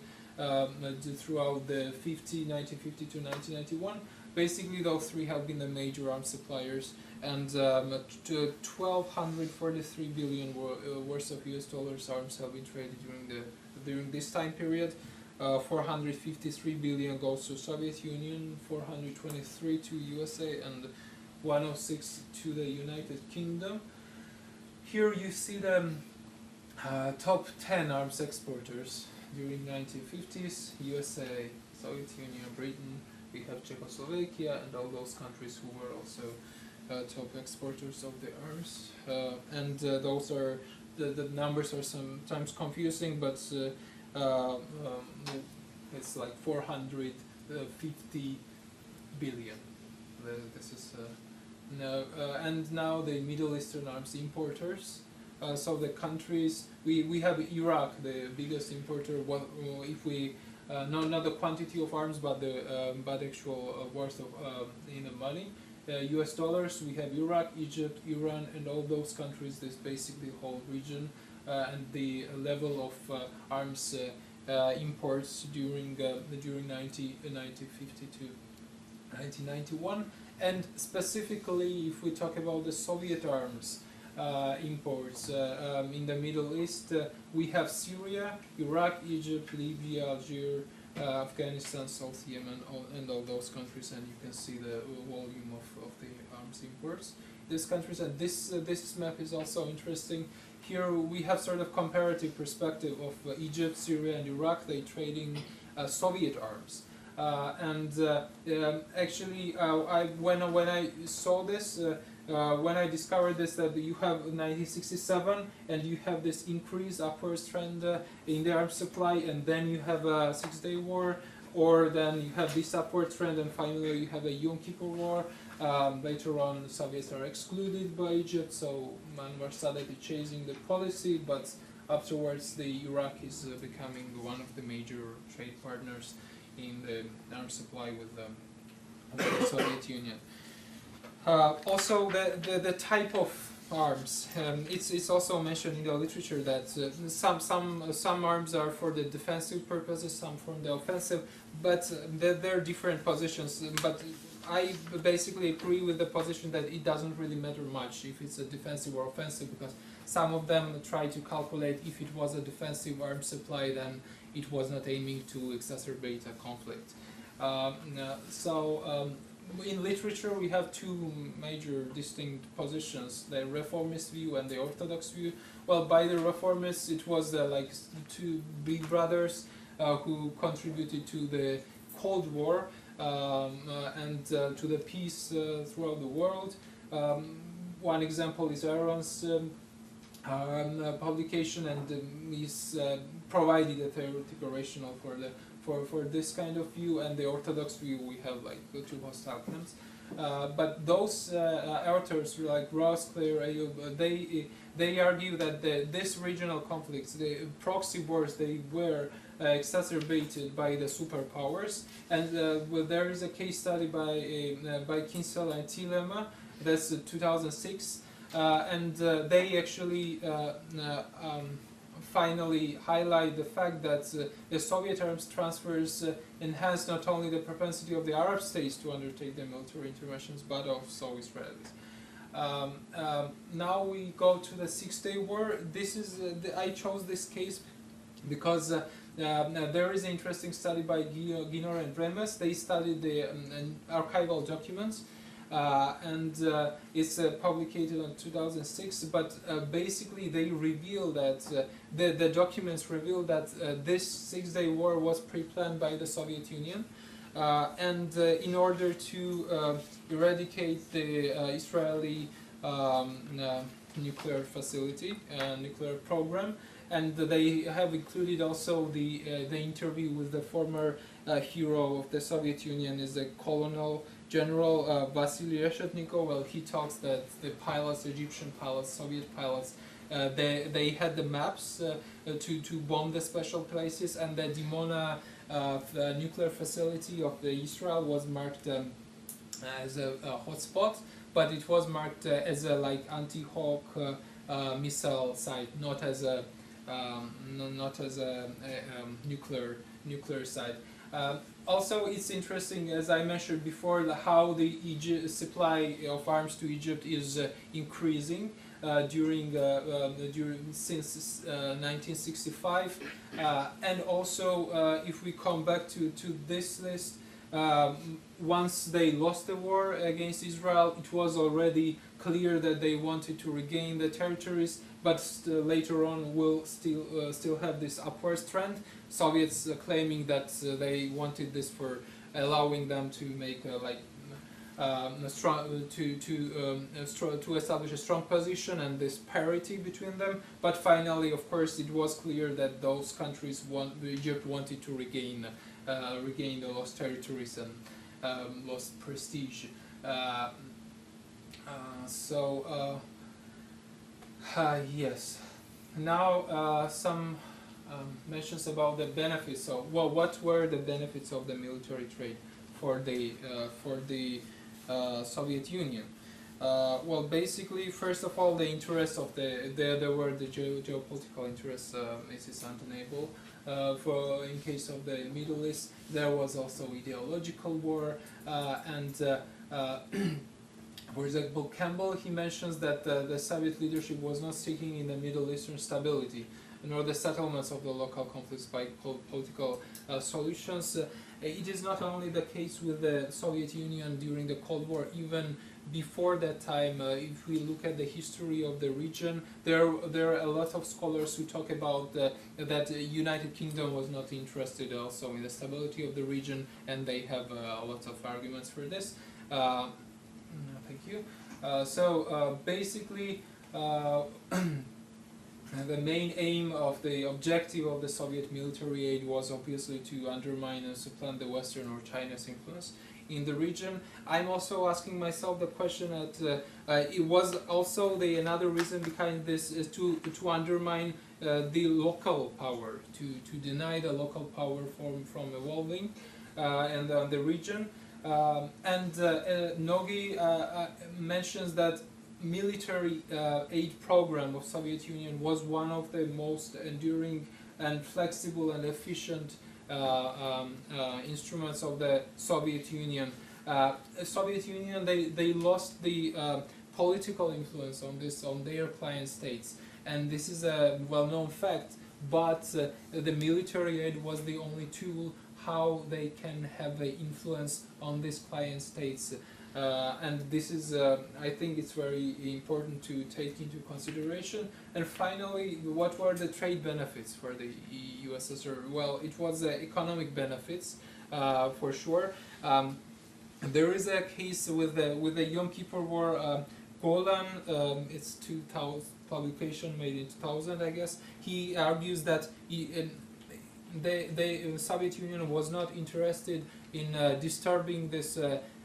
throughout the 1950 to 1991. Basically, those 3 have been the major arms suppliers, and 1,243 billion worth of US dollars arms have been traded during this time period. 453 billion goes to Soviet Union, 423 to USA, and 106 to the United Kingdom. Here you see the top 10 arms exporters during 1950s: USA, Soviet Union, Britain. We have Czechoslovakia and all those countries who were also top exporters of the arms. Those are the numbers are sometimes confusing, but it's like 450 billion. This is and now the Middle Eastern arms importers. So the countries we have Iraq, the biggest importer. Well, if we not the quantity of arms, but the actual worth of in the money. US dollars, we have Iraq, Egypt, Iran, and all those countries. This basically the whole region, and the level of arms imports during 1950 to 1991, and specifically if we talk about the Soviet arms imports in the Middle East, we have Syria, Iraq, Egypt, Libya, Algeria, Afghanistan, South Yemen, and all those countries, and you can see the volume of the arms imports. These countries, and this map is also interesting. Here we have sort of comparative perspective of Egypt, Syria, and Iraq. They trading Soviet arms, actually, when I saw this. When I discovered this, that you have 1967 and you have this increase upwards trend in the arms supply, and then you have a Six-Day War, or then you have this upward trend, and finally you have a Yom Kippur War. Later on, the Soviets are excluded by Egypt, so Anwar Sadat is changing the policy, but afterwards the Iraq is becoming one of the major trade partners in the arms supply with the Soviet Union. Also, the type of arms. It's also mentioned in the literature that some arms are for the defensive purposes, some for the offensive, but they're different positions. But I basically agree with the position that it doesn't really matter much if it's a defensive or offensive, because some of them try to calculate if it was a defensive arms supply, then it was not aiming to exacerbate a conflict. In literature, we have two major distinct positions: the reformist view and the orthodox view. Well, by the reformists, it was like two big brothers who contributed to the Cold War and to the peace throughout the world. One example is Aaron's publication, and he's provided a theoretical rationale for this kind of view. And the orthodox view, we have like the two hostile camps. But those authors like Ross, Clare, Ayub, they argue that this regional conflicts, the proxy wars, they were exacerbated by the superpowers. And well, there is a case study by Kinsella and Tilema, that's 2006, and they actually finally highlight the fact that the Soviet arms transfers enhanced not only the propensity of the Arab states to undertake the military interventions, but also Israelis. Now we go to the Six-Day War. This is I chose this case because there is an interesting study by Ginor and Remes. They studied the archival documents. And it's published in 2006, but basically they reveal that the documents reveal that this Six-Day War was pre-planned by the Soviet Union, and in order to eradicate the Israeli nuclear facility, nuclear program. And they have included also the interview with the former hero of the Soviet Union, is the Colonel General Vasily Reshetnikov. Well, he talks that the pilots, Egyptian pilots, Soviet pilots, they had the maps to bomb the special places, and the Dimona the nuclear facility of the Israel was marked as a hotspot, but it was marked as a like anti-Hawk missile site, not as a nuclear site. Also, it's interesting, as I mentioned before, how the supply of arms to Egypt is increasing. since 1965, and also if we come back to this list, once they lost the war against Israel, it was already clear that they wanted to regain the territories, but later on will still have this upward trend. Soviets claiming that they wanted this for allowing them to make to establish a strong position and this parity between them. But finally, of course, it was clear that those countries Egypt wanted to regain the lost territories and lost prestige. Yes. Now some mentions about the benefits. So, well, what were the benefits of the military trade for the Soviet Union? Well, basically, first of all, the interests of there were the geopolitical interests. This is undeniable. For in case of the Middle East, there was also ideological war, and for example, Campbell, he mentions that the Soviet leadership was not seeking in the Middle Eastern stability, nor the settlements of the local conflicts by political solutions. It is not only the case with the Soviet Union during the Cold War, even before that time. If we look at the history of the region, there are a lot of scholars who talk about that United Kingdom was not interested also in the stability of the region, and they have a lot of arguments for this. Thank you. Basically, the main aim of the objective of the Soviet military aid was obviously to undermine and supplant the Western or China's influence in the region. I'm also asking myself the question that it was also another reason behind this is to undermine the local power, to deny the local power from evolving and the region. Nogi mentions that military aid program of Soviet Union was one of the most enduring and flexible and efficient instruments of the Soviet Union. Soviet Union, they lost the political influence on their client states, and this is a well-known fact. But the military aid was the only tool how they can have an influence on these client states. And this is, I think it's very important to take into consideration. And finally, what were the trade benefits for the USSR? Well, it was economic benefits, for sure. There is a case with the Yom Kippur War. Golan, it's 2000 publication made in 2000, I guess. He argues that the Soviet Union was not interested in disturbing this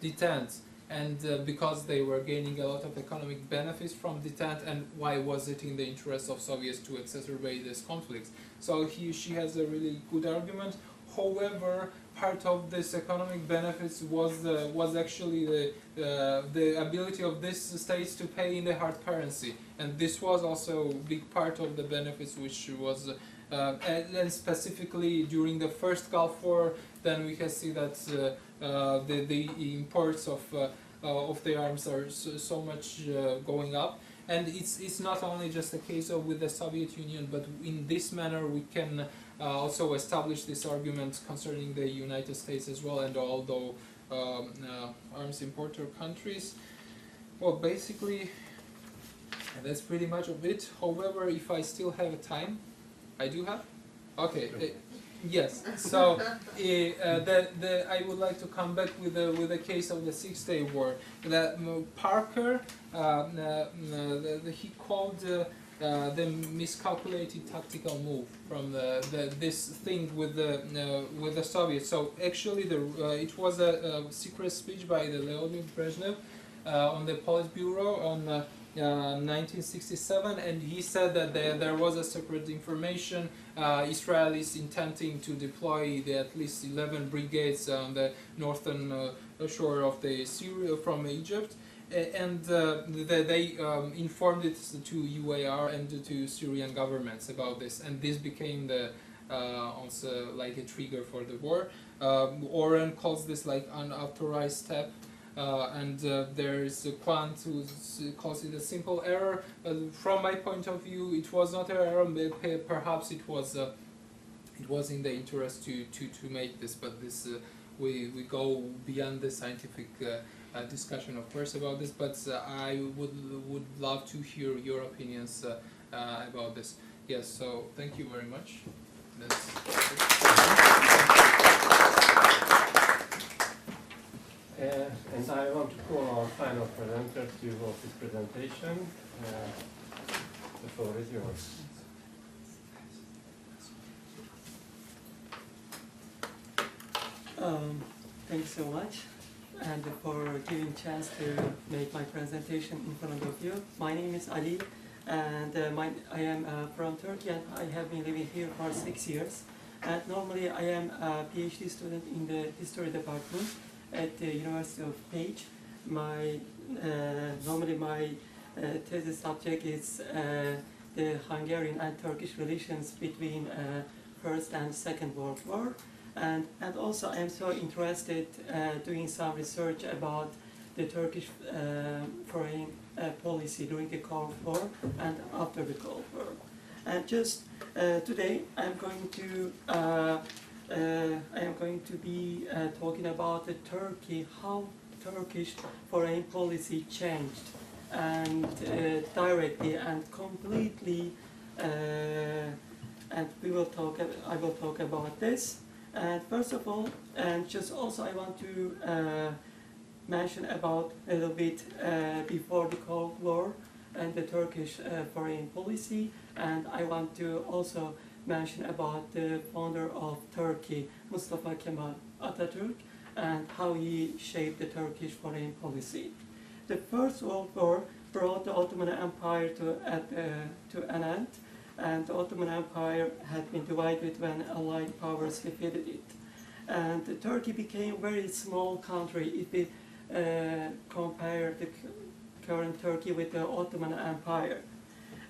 detente, and because they were gaining a lot of economic benefits from detente, and why was it in the interest of Soviets to exacerbate these conflicts? So she has a really good argument. However, part of this economic benefits was actually the ability of these states to pay in the hard currency, and this was also a big part of the benefits, which was and specifically during the first Gulf War. Then we can see that the imports of the arms are so much going up, and it's not only just a case of with the Soviet Union, but in this manner we can also establish this argument concerning the United States as well, and although arms importer countries. Well, basically that's pretty much of it. However, if I still have time, I do have? Okay. Yes. So I would like to come back with the case of the Six-Day War. That Parker, he called the miscalculated tactical move from this thing with the Soviets. So actually, it was a secret speech by the Leonid Brezhnev on the Politburo on 1967, and he said that there was a secret information. Israelis intending to deploy at least 11 brigades on the northern shore of the Syria from Egypt, and they informed it to UAR and to Syrian governments about this, and this became also like a trigger for the war. Oren calls this like unauthorized step and there is a plan to cause it a simple error. From my point of view, it was not an error. Perhaps it was in the interest to make this, but this we go beyond the scientific discussion, of course, about this. But I would love to hear your opinions about this. Yes. So thank you very much. And I want to call our final presenter to hold his presentation. The floor is yours. Thank you so much, and for giving chance to make my presentation in front of you. My name is Ali, and I am from Turkey, and I have been living here for 6 years. And normally I am a PhD student in the history department at the University of Page. Normally my thesis subject is the Hungarian and Turkish relations between First and Second World War. And also I am so interested doing some research about the Turkish foreign policy during the Cold War and after the Cold War. And just today I am going to be talking about the Turkey, how Turkish foreign policy changed, and directly and completely, and I will talk about this. And first of all, and just also I want to mention about a little bit before the Cold War and the Turkish foreign policy, and I want to also mention about the founder of Turkey, Mustafa Kemal Atatürk, and how he shaped the Turkish foreign policy. The First World War brought the Ottoman Empire to an end, and the Ottoman Empire had been divided when Allied powers defeated it. And Turkey became a very small country if we compare the current Turkey with the Ottoman Empire.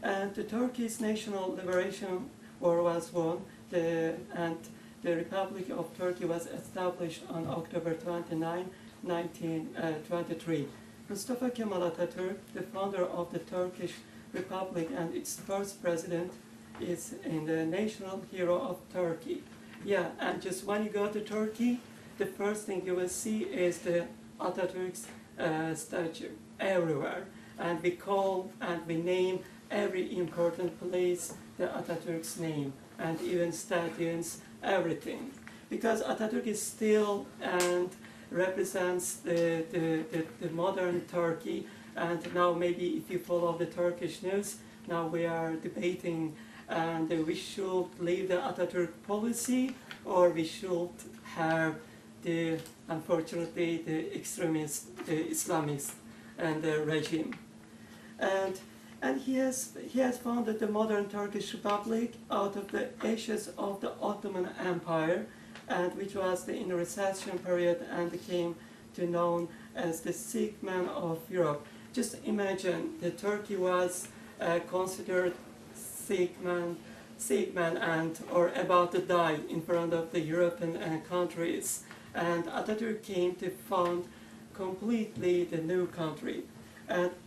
And the Turkey's National Liberation War was won, and the Republic of Turkey was established on October 29, 1923. Mustafa Kemal Atatürk, the founder of the Turkish Republic and its first president, is in the national hero of Turkey. Yeah, and just when you go to Turkey, the first thing you will see is the Atatürk's statue everywhere. And we call and we name every important place the Atatürk's name, and even statues, everything. Because Atatürk is still and represents the modern Turkey. And now maybe if you follow the Turkish news, now we are debating and we should leave the Atatürk policy, or we should have the, unfortunately, the extremist, the Islamist and the regime. And he has founded the modern Turkish Republic out of the ashes of the Ottoman Empire, and which was in the recession period and became to known as the sick man of Europe. Just imagine that Turkey was considered sick man and or about to die in front of the European countries, and Atatürk came to found completely the new country.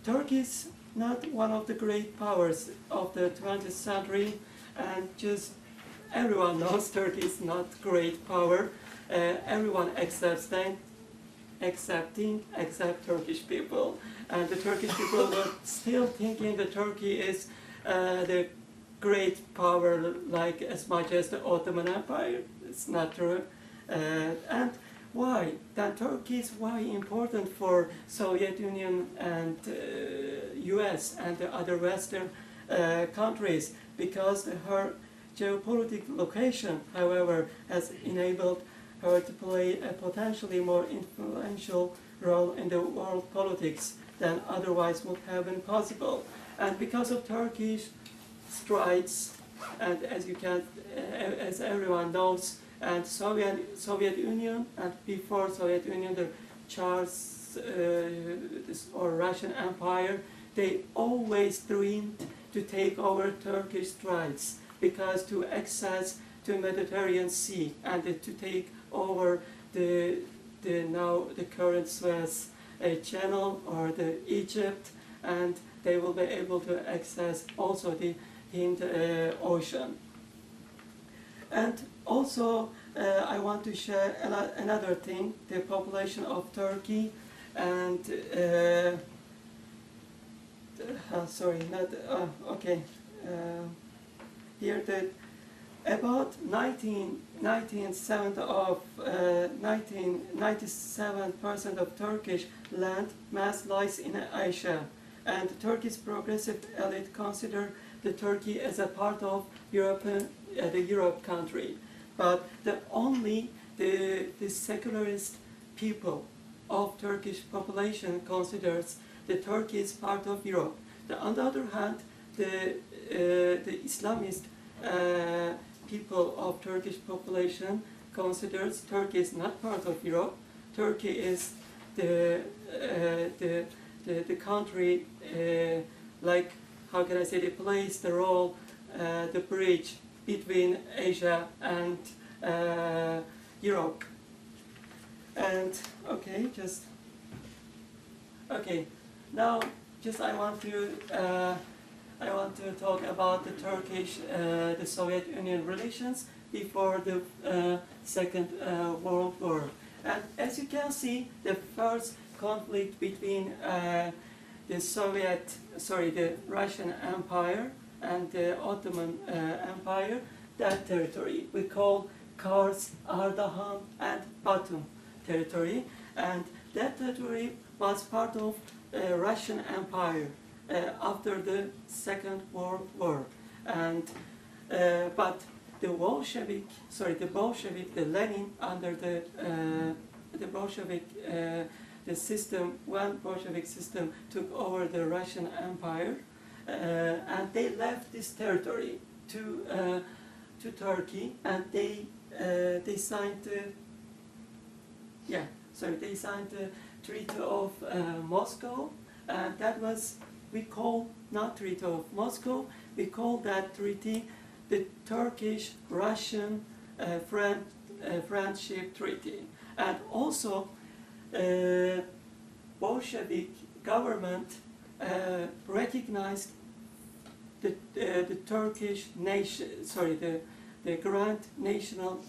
Turkey is not one of the great powers of the 20th century, and just everyone knows Turkey is not great power. Everyone accepts them, except Turkish people. And the Turkish people were still thinking that Turkey is the great power, like as much as the Ottoman Empire. It's not true. And why? Then Turkey is why important for Soviet Union and US and the other Western countries, because her geopolitical location, however, has enabled her to play a potentially more influential role in the world politics than otherwise would have been possible. And because of Turkish strides, and as everyone knows, and Soviet Union, and before Soviet Union, the Tsars or Russian Empire, they always dreamed to take over Turkish strides, because to access to Mediterranean Sea and to take over the current Suez Channel or the Egypt, and they will be able to access also the Hind Ocean. And also I want to share another thing, the population of Turkey, and here that about 97% of Turkish land mass lies in Asia, and Turkey's progressive elite consider the Turkey as a part of the Europe country, but only the secularist people of Turkish population considers the Turkey is part of Europe. On the other hand, the Islamist people of Turkish population considers Turkey is not part of Europe. Turkey is the country, like, how can I say, it plays the role, the bridge between Asia and Europe. And now I want to talk about the Turkish, the Soviet Union relations before the Second World War. And as you can see, the first conflict between the Russian Empire and the Ottoman Empire, that territory we call Kars, Ardahan, and Batum territory, and that territory was part of Russian Empire after the Second World War, and but the Bolshevik, the Lenin under the Bolshevik the system, when Bolshevik system took over the Russian Empire, and they left this territory to Turkey, and they signed the Treaty of Moscow, and that was, we call not Treaty of Moscow, we call that treaty the Turkish-Russian Friendship Treaty. And also Bolshevik government recognized the Turkish nation, the Grand National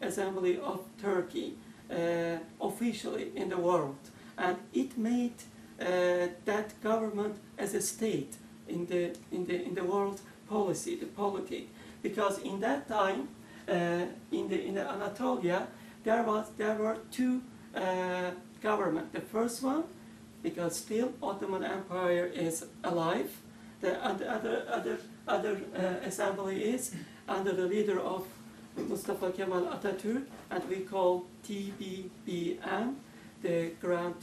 Assembly of Turkey officially in the world, and it made that government as a state in the world policy, the politics, because in that time in the Anatolia there were two governments. The first one, because still Ottoman Empire is alive, the other assembly is under the leader of Mustafa Kemal Atatürk, and we call TBBM, the Grand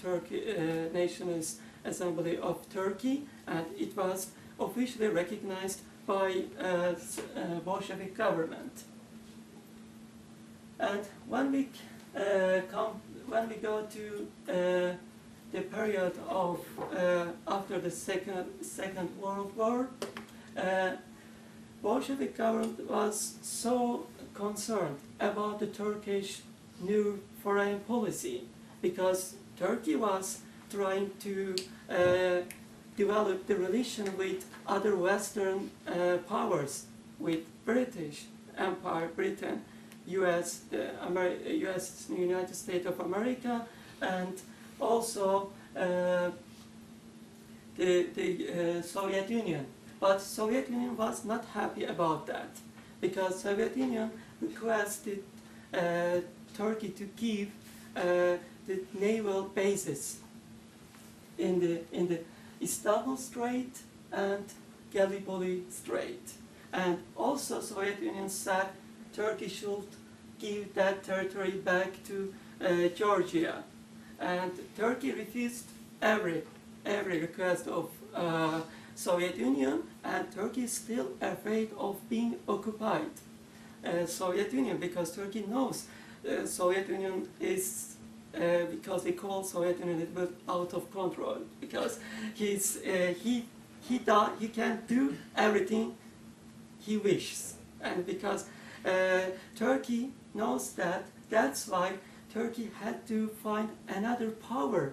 Nationalist Assembly of Turkey, and it was officially recognized by Bolshevik government. And when we go to the period of after the Second World War, Bolshevik government was so concerned about the Turkish new foreign policy, because Turkey was trying to develop the relation with other Western powers, with British Empire, Britain, US, US, United States of America, and also the Soviet Union. But Soviet Union was not happy about that, because Soviet Union requested Turkey to give the naval bases in the Istanbul Strait and Gallipoli Strait, and also Soviet Union said Turkey should give that territory back to Georgia, and Turkey refused every request of Soviet Union, and Turkey is still afraid of being occupied. Soviet Union, because Turkey knows Soviet Union is, because we call Soviet Union a little bit out of control, because he can do everything he wishes, and because Turkey knows that, that's why Turkey had to find another power,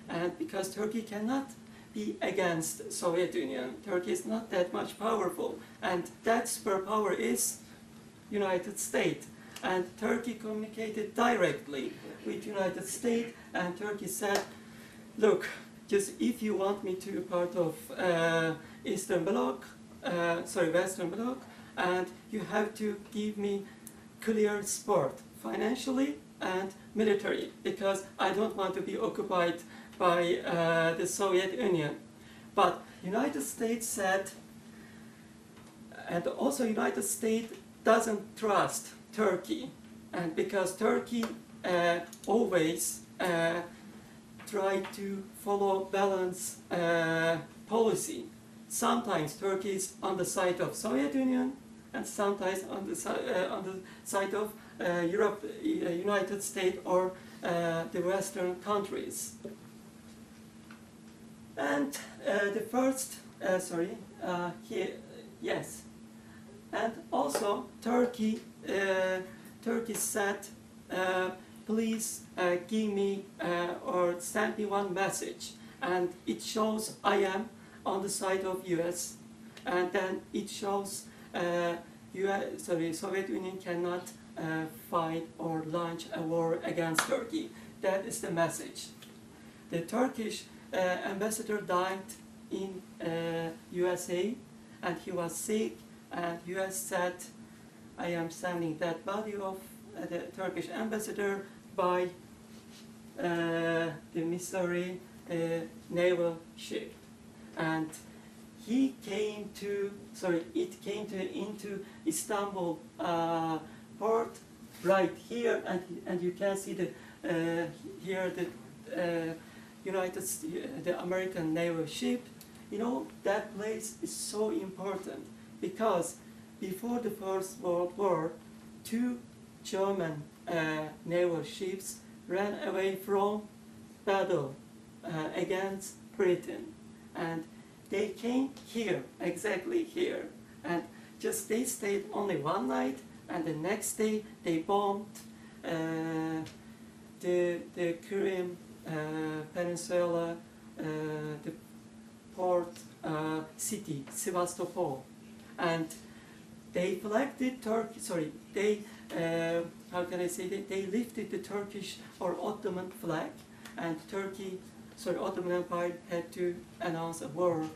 and because Turkey cannot be against Soviet Union, Turkey is not that much powerful, and that superpower is United States. And Turkey communicated directly with United States, and Turkey said, look, just if you want me to be part of Western Bloc, and you have to give me clear support financially and military, because I don't want to be occupied by the Soviet Union. But United States said, and also United States doesn't trust Turkey, and because Turkey always tried to follow balanced policy. Sometimes Turkey is on the side of Soviet Union, and sometimes on the side of United States or the Western countries. And the first, yes, and also Turkey said, please give me or send me one message, and it shows I am on the side of US, and then it shows Soviet Union cannot fight or launch a war against Turkey. That is the message. The Turkish ambassador died in USA, and he was sick, and US said, I am sending that body of the Turkish ambassador by the Missouri naval ship, and it came into Istanbul port right here, and you can see the here the American naval ship. You know, that place is so important because before the First World War, 2 German naval ships ran away from battle against Britain, and they came here, exactly here, and just they stayed only one night, and the next day they bombed the Crimea Peninsula, the port city, Sevastopol, and they flagged the Turkey. Sorry, they how can I say that? They lifted the Turkish or Ottoman flag, and Ottoman Empire had to announce a war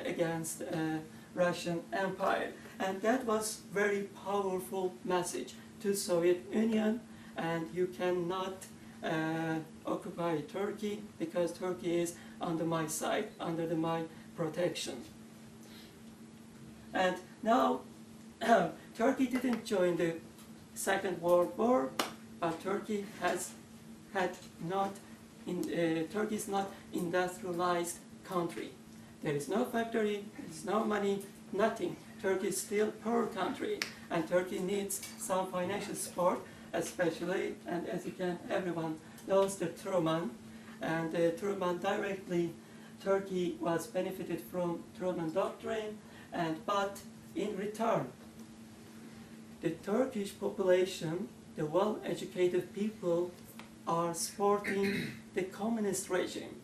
against Russian Empire, and that was very powerful message to Soviet Union. And you cannot occupy Turkey because Turkey is under my side, under my protection. And now Turkey didn't join the Second World War, but Turkey Turkey is not industrialized country. There is no factory, there is no money, nothing. Turkey is still a poor country, and Turkey needs some financial support, especially, and as you can, everyone knows the Truman, and Truman directly, Turkey was benefited from Truman doctrine, but in return, the Turkish population, the well-educated people, are supporting the communist regime,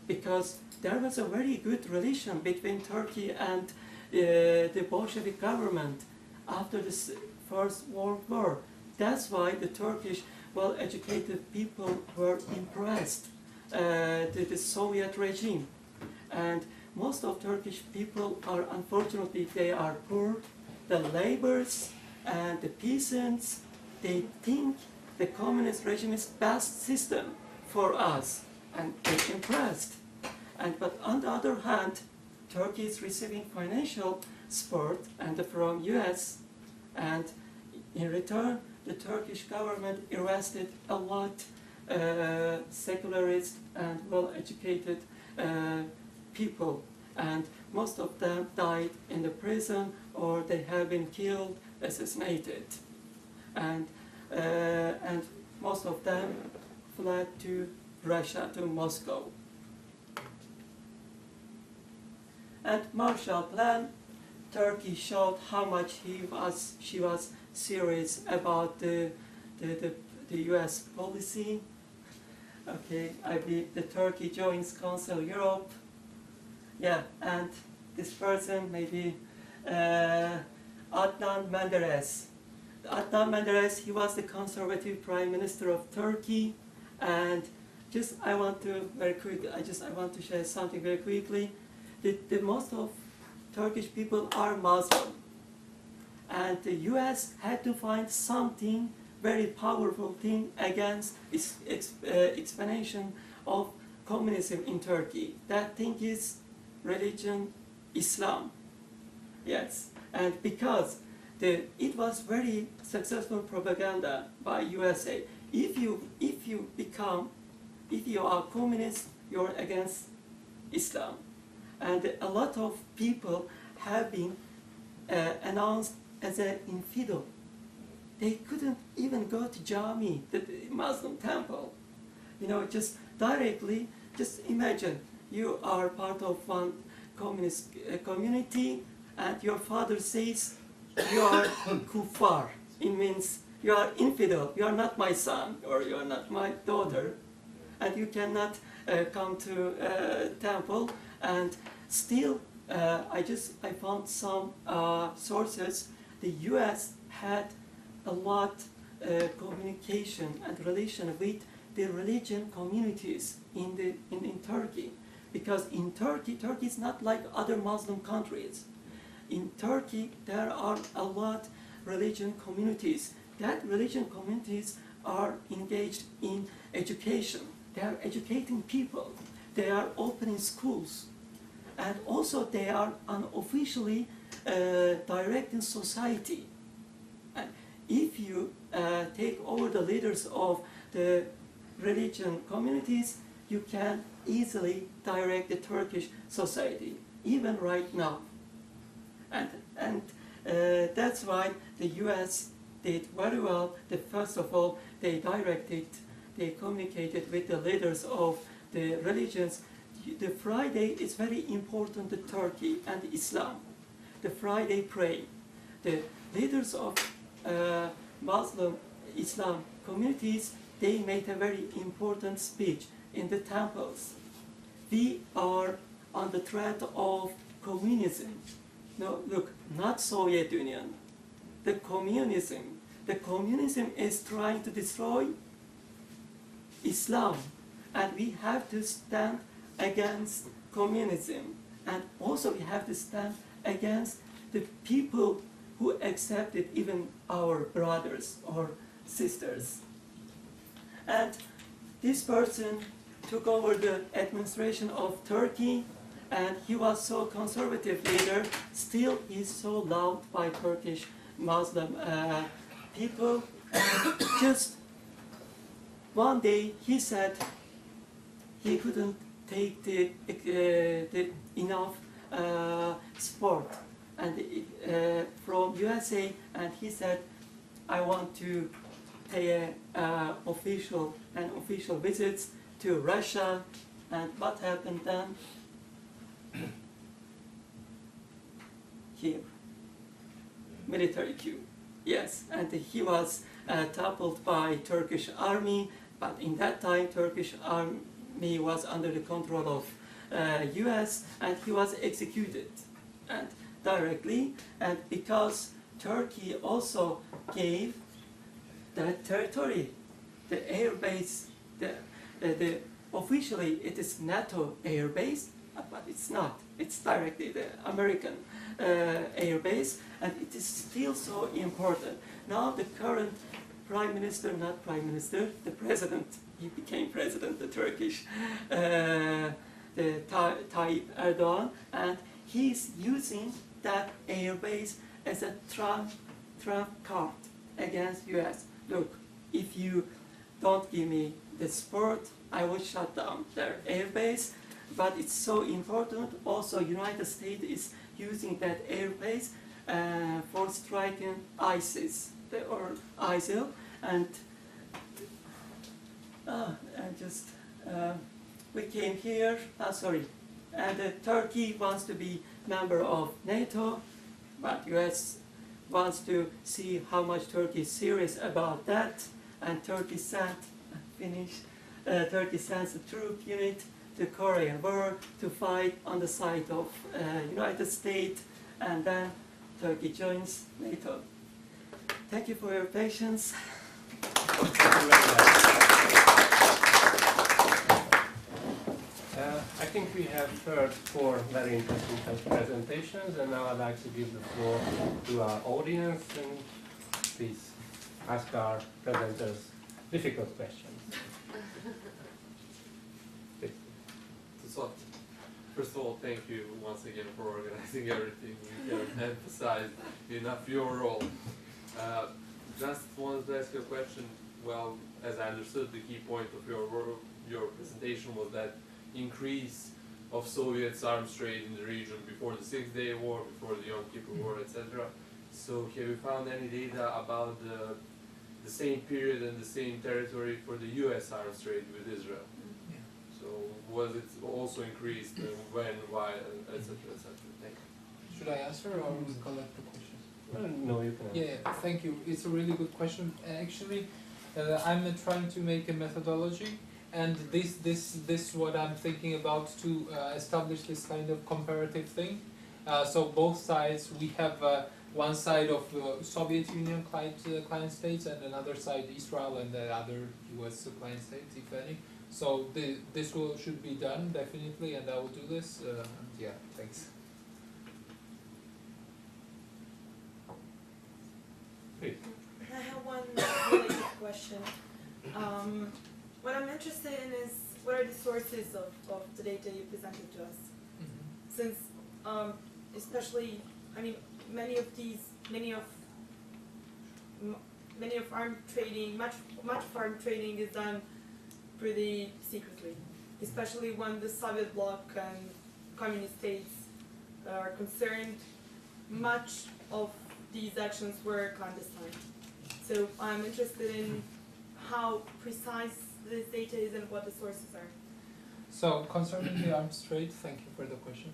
because there was a very good relation between Turkey and the Bolshevik government after the First World War. That's why the Turkish well-educated people were impressed with the Soviet regime. And most of Turkish people are, unfortunately, they are poor. The laborers and the peasants, they think the communist regime is best system for us, and they're impressed. But on the other hand, Turkey is receiving financial support from US, and in return, the Turkish government arrested a lot secularist and well-educated people, and most of them died in the prison or they have been killed, assassinated, and most of them fled to Russia, to Moscow. And Marshall Plan, Turkey showed how much she was serious about the the U.S. policy. Okay, I believe the Turkey joins Council of Europe. Yeah, and this person maybe Adnan Menderes. Adnan Menderes, he was the conservative prime minister of Turkey, and I want to share something very quickly. The most of Turkish people are Muslim, and the U.S. had to find something very powerful thing against expansion of communism in Turkey. That thing is religion, Islam. Yes, and because it was very successful propaganda by USA. If you are communist, you're against Islam, and a lot of people have been announced as an infidel. They couldn't even go to Jami, the Muslim temple. You know, just directly, just imagine you are part of one communist community, and your father says you are kuffar. It means you are infidel, you are not my son, or you are not my daughter, and you cannot come to temple. And still, I found some sources. The U.S. had a lot communication and relation with the religion communities in Turkey, because in Turkey is not like other Muslim countries. In Turkey, there are a lot religion communities. That religion communities are engaged in education. They are educating people. They are opening schools. And also they are unofficially directing society. And if you take over the leaders of the religion communities, you can easily direct the Turkish society, even right now. And that's why the U.S. did very well. First of all, they communicated with the leaders of the religions. The Friday is very important to Turkey and Islam. The Friday pray. The leaders of Muslim Islam communities, they made a very important speech in the temples. We are on the threat of communism. No, look, not Soviet Union. The communism. The communism is trying to destroy Islam, and we have to stand against communism, and also we have to stand against the people who accepted even our brothers or sisters. And this person took over the administration of Turkey, and he was so conservative leader. Still, he's so loved by Turkish Muslim people. And just one day, he said he couldn't take the enough support and from USA, and he said, I want to pay official visits to Russia. And what happened then? Here, military coup. Yes, and he was toppled by Turkish army, but in that time Turkish army was under the control of US, and he was executed and directly. And because Turkey also gave that territory, the air base, the officially it is NATO air base, but it's not. It's directly the American air base, and it is still so important. Now the current prime minister, not prime minister, the president, he became president, the Turkish, the Tayyip Erdogan, and he's using that air base as a trump card against US. Look, if you don't give me the support, I will shut down their air base. But it's so important. Also, United States is using that air base for striking ISIS or ISIL, and we came here. And Turkey wants to be member of NATO, but US wants to see how much Turkey is serious about that. and 30 cent, 30 cents a troop unit to Korean War to fight on the side of United States, and then Turkey joins NATO. Thank you for your patience. I think we have heard 4 very interesting presentations, and now I'd like to give the floor to our audience, and please ask our presenters difficult questions. So, first of all, thank you once again for organizing everything. We can emphasize enough your role. Just wanted to ask you a question. Well, as I understood, the key point of your presentation was that increase of Soviets arms trade in the region before the Six-Day War, before the Yom Kippur War, etc. So have you found any data about the same period and the same territory for the US arms trade with Israel? Yeah. So was it also increased, when, why, etc., etc.? Thank you. Should I answer or we collect the questions? No, you can. Yeah, thank you. It's a really good question. Actually, I'm trying to make a methodology, and this what I'm thinking about to establish this kind of comparative thing. So both sides, we have one side of Soviet Union client states, and another side Israel and the other US client states, if any. So this should be done definitely, and I will do this. Yeah, thanks. I have one related question. What I'm interested in is what are the sources of the data you presented to us? Since, especially, I mean, many of arm trading, much of arm trading is done pretty secretly, especially when the Soviet bloc and communist states are concerned. Much of these actions were clandestine. So I'm interested in how precise this data is and what the sources are. So concerning the arms trade, thank you for the question.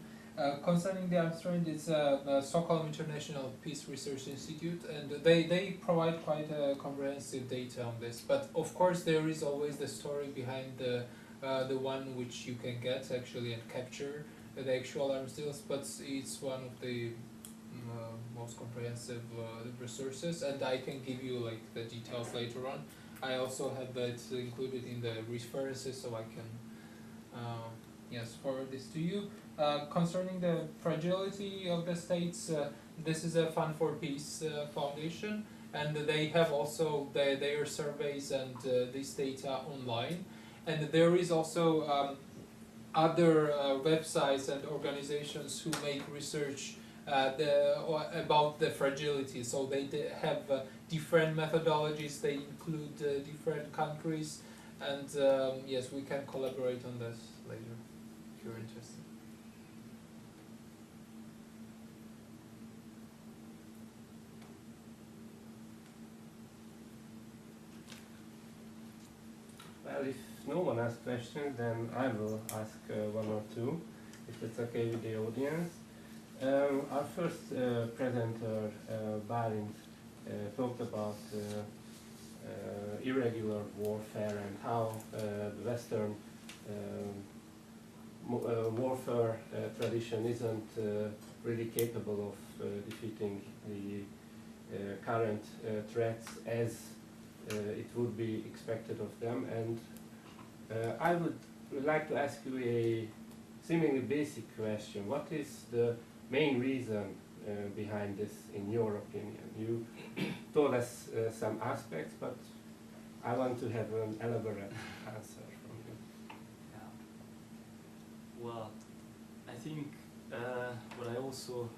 Concerning the arms trade, it's the Stockholm International Peace Research Institute, and they provide quite a comprehensive data on this. But of course, there is always the story behind the one which you can get actually and capture the actual arms deals. But it's one of the most comprehensive resources, and I can give you like the details later on. I also have that included in the references, so I can yes, forward this to you. Concerning the fragility of the states, this is a Fund for Peace foundation, and they have also their surveys and this data online. And there is also other websites and organizations who make research about the fragility. So they have different methodologies, they include different countries, and yes, we can collaborate on this later if you're interested. Well, if no one asks questions, then I will ask one or two, if it's okay with the audience. Our first presenter, Bálint, talked about irregular warfare and how the Western warfare tradition isn't really capable of defeating the current threats as it would be expected of them. And I would like to ask you a seemingly basic question. What is the main reason behind this, in your opinion? You told us some aspects, but I want to have an elaborate answer from you. Yeah. Well, I think what I also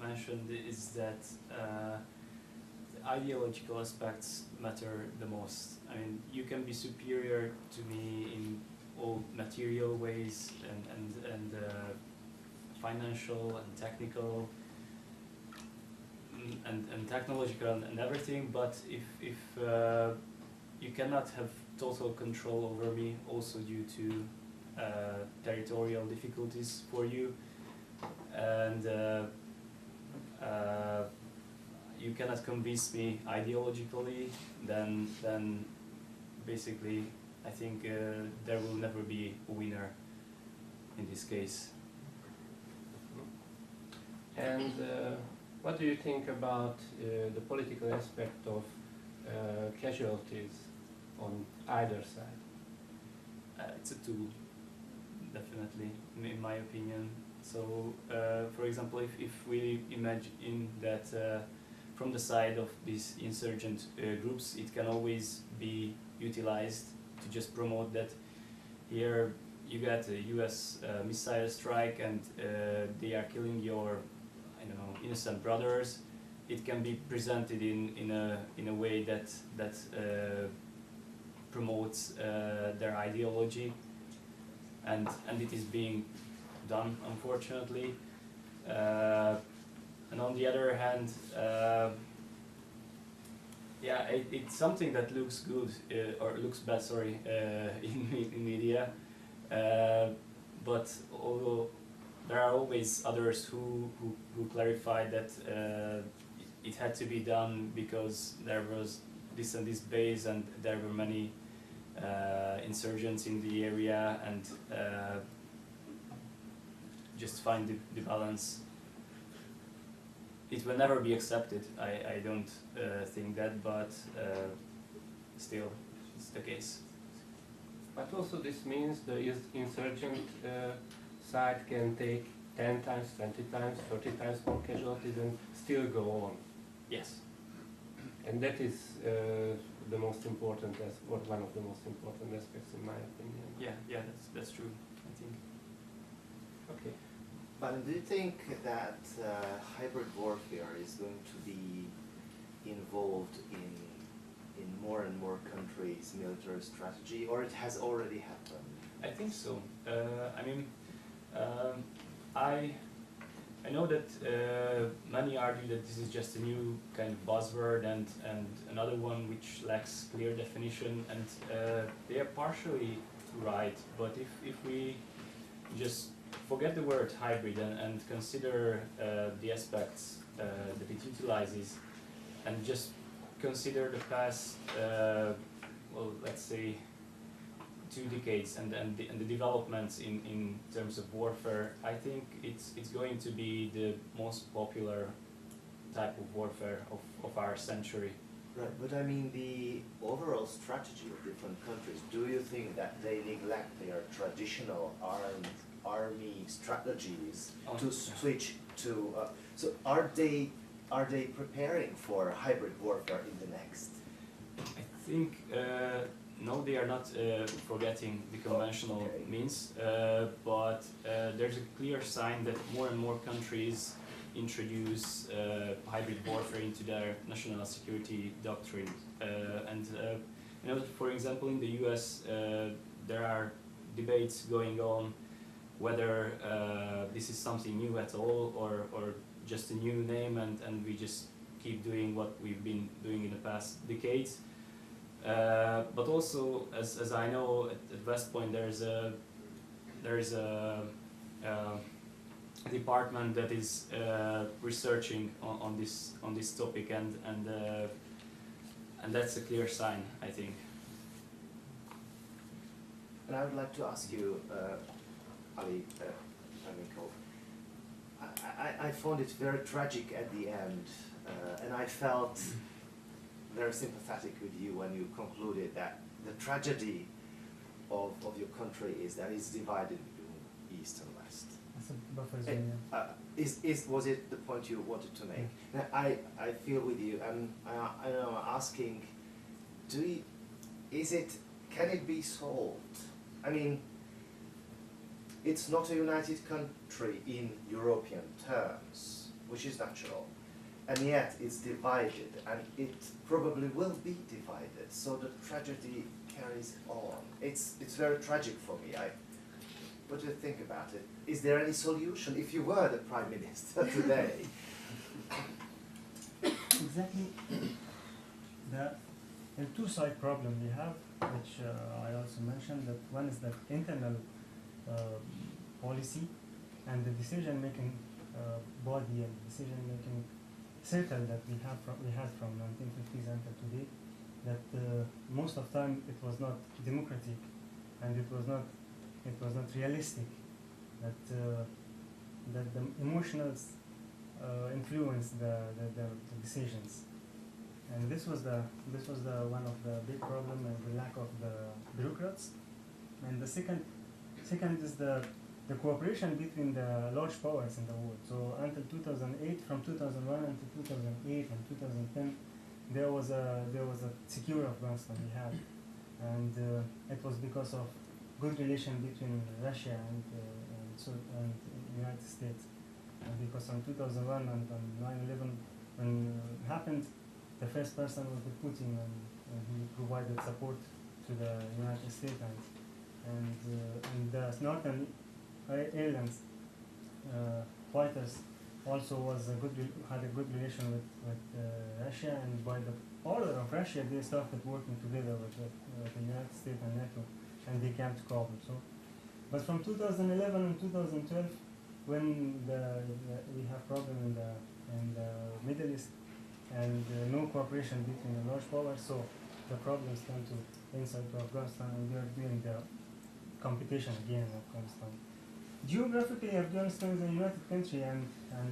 mentioned is that the ideological aspects matter the most. I mean, you can be superior to me in all material ways and financial and technical and technological and everything, but if you cannot have total control over me, also due to territorial difficulties for you, and you cannot convince me ideologically, then basically I think there will never be a winner in this case. And what do you think about the political aspect of casualties on either side? It's a tool, definitely, in my opinion. So, for example, if we imagine that from the side of these insurgent groups, it can always be utilized to just promote that here you got a US missile strike and they are killing your, I don't know, innocent brothers. It can be presented in a way that promotes their ideology, and it is being done, unfortunately. And on the other hand, yeah, it's something that looks good or looks bad, sorry, in media. But although there are always others who clarify that it had to be done because there was this and this base and there were many insurgents in the area, and just find the balance. It will never be accepted, I don't think that, but still it's the case. But also this means the insurgent side can take 10 times, 20 times, 30 times more casualties and still go on. Yes. And that is the most important, or one of the most important aspects in my opinion. Yeah, that's true, I think. Okay. But do you think that hybrid warfare is going to be involved in more and more countries' military strategy, or it has already happened? I think so. I mean, I know that many argue that this is just a new kind of buzzword and another one which lacks clear definition, and they are partially right. But if we just forget the word hybrid and consider the aspects that it utilizes, and just consider the past, well, let's say 2 decades and the developments in terms of warfare, I think it's going to be the most popular type of warfare of our century. Right, but I mean the overall strategy of different countries, do you think that they neglect their traditional army strategies to switch to, so are they preparing for hybrid warfare in the next? I think no, they are not forgetting the conventional means, but there's a clear sign that more and more countries introduce hybrid warfare into their national security doctrine. And you know, for example, in the US, there are debates going on whether this is something new at all, or just a new name, and we just keep doing what we've been doing in the past decades. But also, as I know, at West Point there is a department that is researching on this topic, and that's a clear sign, I think. And I would like to ask you, Ali, I found it very tragic at the end, and I felt very sympathetic with you when you concluded that the tragedy of your country is that it's divided between East and West. That's a buffer zone. Was it the point you wanted to make? Now, I feel with you, and I'm asking, can it be solved? I mean, it's not a united country in European terms, which is natural, and yet it's divided, and it probably will be divided, so the tragedy carries on. It's very tragic for me. What do you think about it? Is there any solution if you were the Prime Minister today? Exactly. The two-side problem we have, which I also mentioned, that one is that internal policy and the decision-making body and decision-making circle that we had from 1950s until today, that most of time it was not democratic, and it was not realistic. That the emotionals influenced the decisions, and this was the one of the big problem, and the lack of the bureaucrats. And the second is the cooperation between the large powers in the world. So until 2008, from 2001 until 2008 and 2010, there was a secure Afghanistan we had, and it was because of good relation between Russia and United States. And because in 2001 and on 9/11 when happened, the first person was the Putin, and he provided support to the United States, and the Northern Ireland fighters also had a good relation with Russia, and by the order of Russia they started working together with the United States and NATO, and they came to Kabul. So, but from 2011 and 2012, when we have problem in the Middle East, and no cooperation between the large powers, so the problems tend to inside to Afghanistan, and we are doing the competition again in Afghanistan. Geographically, Afghanistan is a united country, and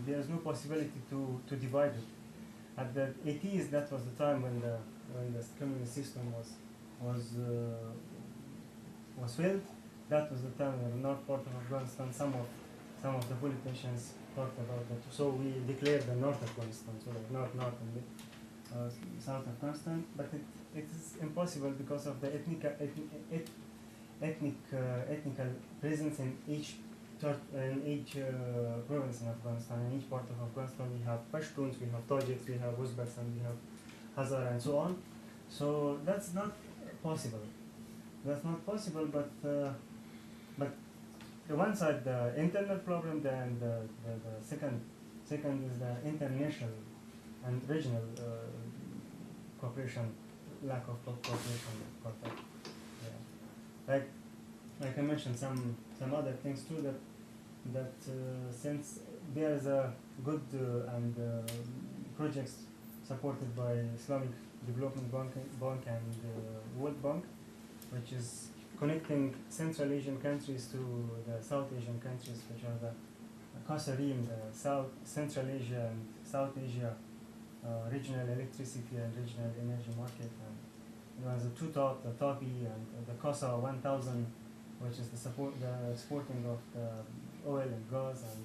there is no possibility to divide it. At the 80s, that was the time when the communist system was failed. That was the time when the north part of Afghanistan, some of the politicians talked about that. So we declared the North Afghanistan, so like North and South Afghanistan. But it is impossible because of the ethnical presence in each province in Afghanistan. In each part of Afghanistan, we have Pashtuns, we have Tajiks, we have Uzbeks, and we have Hazara, and so on. So that's not possible. That's not possible. But the one side, the internal problem, and the second is the international and regional cooperation, lack of cooperation. Yeah. Like I mentioned, some other things too, that since there is a good and projects supported by Islamic Development Bank and World Bank, which is connecting Central Asian countries to the South Asian countries, which are the KÁSA, the Central Asia and South Asia regional electricity and regional energy market. And it was the TOP, the TOPI, and the KÁSA 1000, which is the exporting of the oil and gas, and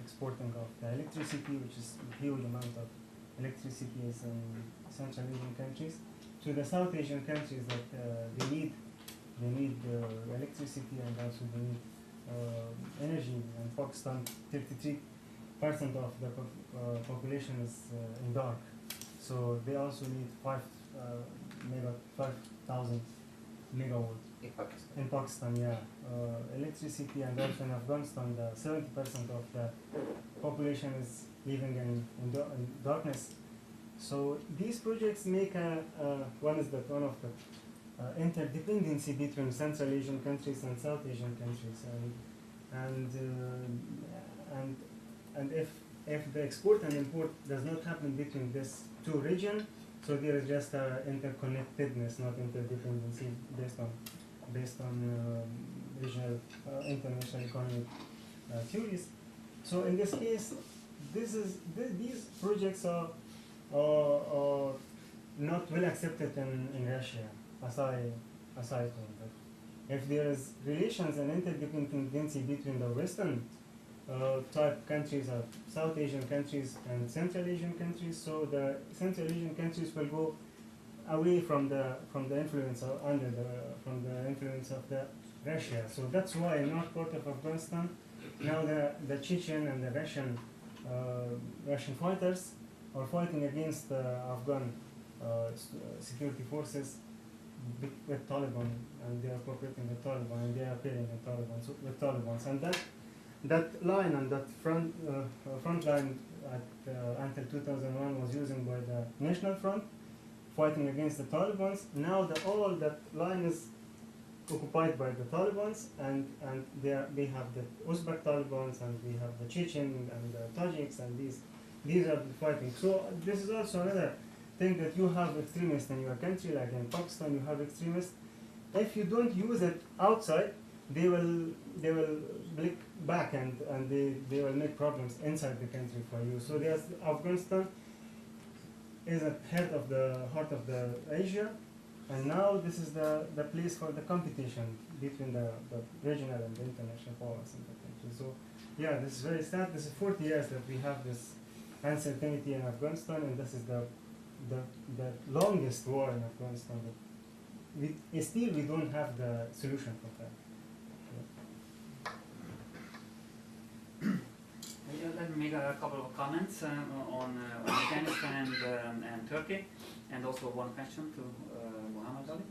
exporting of the electricity, which is a huge amount of electricity is in Central Asian countries, to the South Asian countries that they need electricity, and also they need energy. And Pakistan, 33% of the population is in dark, so they also need 5,000 megawatt in Pakistan, yeah, electricity. And also in Afghanistan, the 70% of the population is living in darkness. So these projects make one of the interdependency between Central Asian countries and South Asian countries, and if the export and import does not happen between these two regions, so there is just interconnectedness, not interdependency based on regional international economic theories. So in this case, these projects are not well accepted in Russia, aside from that. If there is relations and interdependency between the Western type countries, of South Asian countries and Central Asian countries, so the Central Asian countries will go away from the influence of the Russia. So that's why in north part of Afghanistan now the Chechen and the Russian fighters are fighting against the Afghan security forces with Taliban, and they are cooperating with Taliban, and they are appearing with Taliban. And that line and that front line until 2001 was used by the National Front, fighting against the Taliban. Now all that line is occupied by the Taliban, and they have the Uzbek Taliban, and we have the Chechen and the Tajiks, and these are the fighting. So this is also another thing, that you have extremists in your country, like in Pakistan you have extremists. If you don't use it outside, they will blick back and they will make problems inside the country for you. So there's Afghanistan is at heart of the Asia, and now this is the place for the competition between the regional and the international powers in the country. So yeah, this is very sad. This is 40 years that we have this uncertainty in Afghanistan, and this is the longest war in Afghanistan. But still we don't have the solution for that. Let me make a couple of comments on Afghanistan and Turkey, and also one question to Mohammad Ali.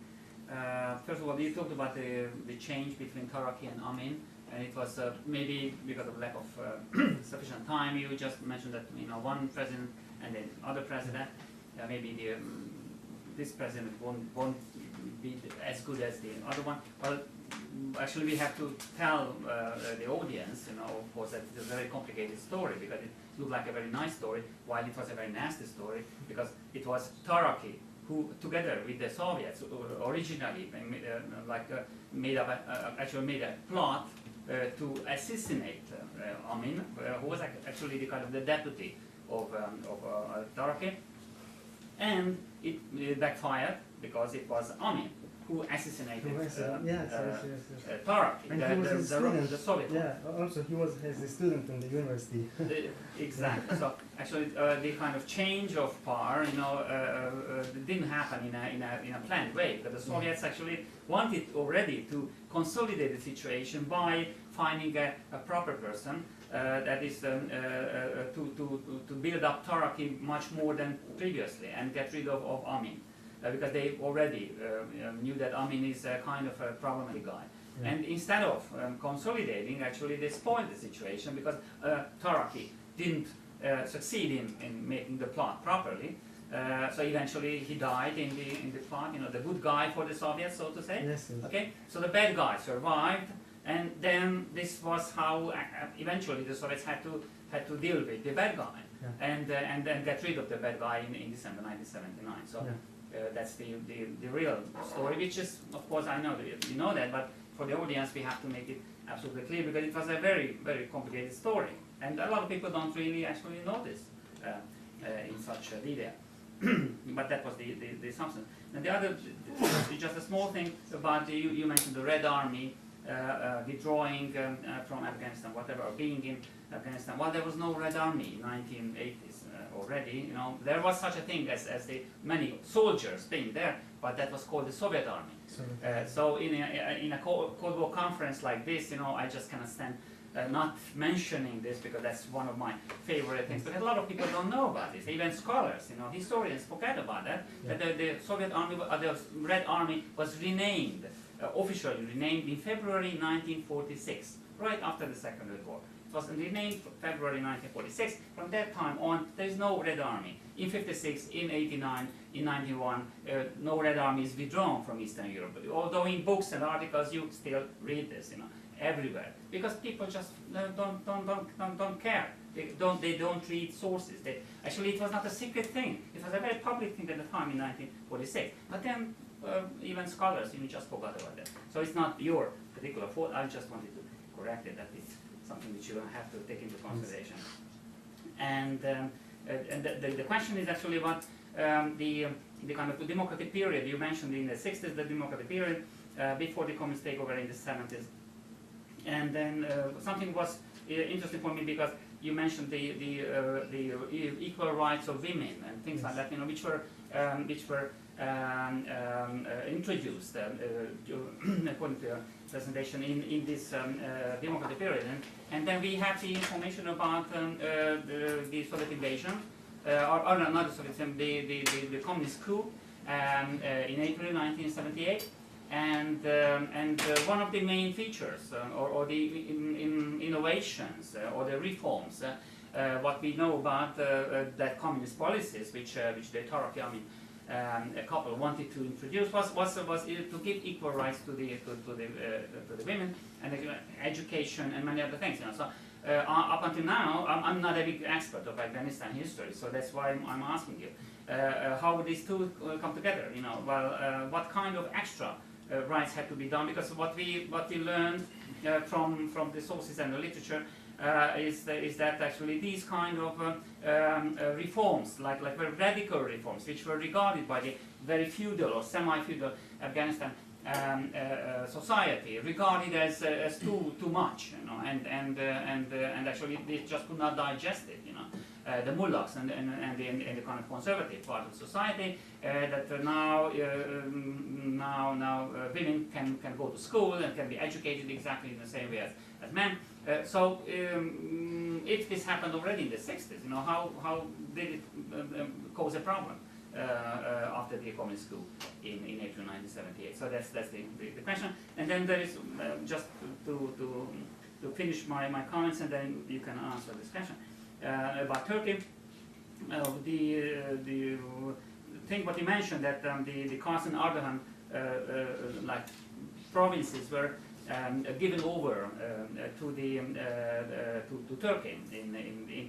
First of all, you talked about the change between Turkey and Amin, and it was maybe because of lack of sufficient time. You just mentioned that one president and then other president, maybe this president won't be as good as the other one. Well, actually, we have to tell the audience, of course, that it's a very complicated story, because it looked like a very nice story, while it was a very nasty story, because it was Turkey who, together with the Soviets, originally made a plot to assassinate Amin, who was actually the kind of the deputy of Turkey, and it backfired because it was Amin who assassinated Turkey, And he was his student. the Soviet. Yeah, also he was his student in the university. Exactly. So actually, the kind of change of power, didn't happen in a planned way, because the Soviets actually wanted already to consolidate the situation by finding a proper person that is to build up Turkey much more than previously and get rid of Amin. Because they already knew that Amin is a kind of a problematic guy. Yeah. And instead of consolidating, actually they spoiled the situation, because Turkey didn't succeed in making the plot properly. So eventually he died in the plot, the good guy for the Soviets, so to say. Yes, yes. Okay? So the bad guy survived, and then this was how eventually the Soviets had to deal with the bad guy. Yeah. And then get rid of the bad guy in December 1979. So. Yeah. That's the real story, which is, of course, I know that you know that, but for the audience we have to make it absolutely clear, because it was a very, very complicated story, and a lot of people don't really actually know this in such detail. But that was the substance. And the other, just a small thing about you mentioned the Red Army withdrawing from Afghanistan, whatever, or being in Afghanistan. Well, there was no Red Army in 1980s. Already, there was such a thing as the many soldiers being there, but that was called the Soviet Army. So in a Cold War conference like this, I just cannot stand not mentioning this, because that's one of my favorite things. But a lot of people don't know about this. Even scholars, historians forget about that. Yeah. That the Soviet Army, the Red Army, was renamed, officially renamed in February 1946, right after the Second World War. Was renamed February 1946. From that time on, there is no Red Army. In 56, in 89, in 91, no Red Army is withdrawn from Eastern Europe. Although in books and articles you still read this, everywhere, because people just don't care. They don't read sources. Actually, it was not a secret thing. It was a very public thing at the time in 1946. But then even scholars just forgot about that. So it's not your particular fault. I just wanted to correct it. That it's something which you have to take into consideration. And the question is actually about the kind of democratic period. You mentioned in the 60s the democratic period, before the communist takeover in the 70s. And then something was interesting for me, because you mentioned the equal rights of women and things like that, which were introduced according to your presentation in this democratic period, and then we have the information about the Soviet invasion, or not the Soviet, the communist coup in April 1978, and one of the main features or the innovations or the reforms, what we know about that communist policies which the Turkey, a couple wanted to introduce was to give equal rights to the women, and education and many other things. So up until now, I'm not a big expert of Afghanistan history, so that's why I'm asking you how these two come together. You know, well, what kind of extra rights had to be done? Because what we learned from the sources and the literature is that actually these kind of reforms, like very radical reforms, which were regarded by the very feudal or semi-feudal Afghanistan society, regarded as too much, you know, and actually they just could not digest it, you know. The mullahs and the kind of conservative part of society, that now women can go to school and can be educated exactly in the same way as men. So if this happened already in the 60s, you know, how did it cause a problem after the communist coup in April 1978? So that's the question. And then there is just to finish my comments, and then you can answer this question. About Turkey, the thing what you mentioned, that the KÁSA and Ardahan like provinces were given over to Turkey in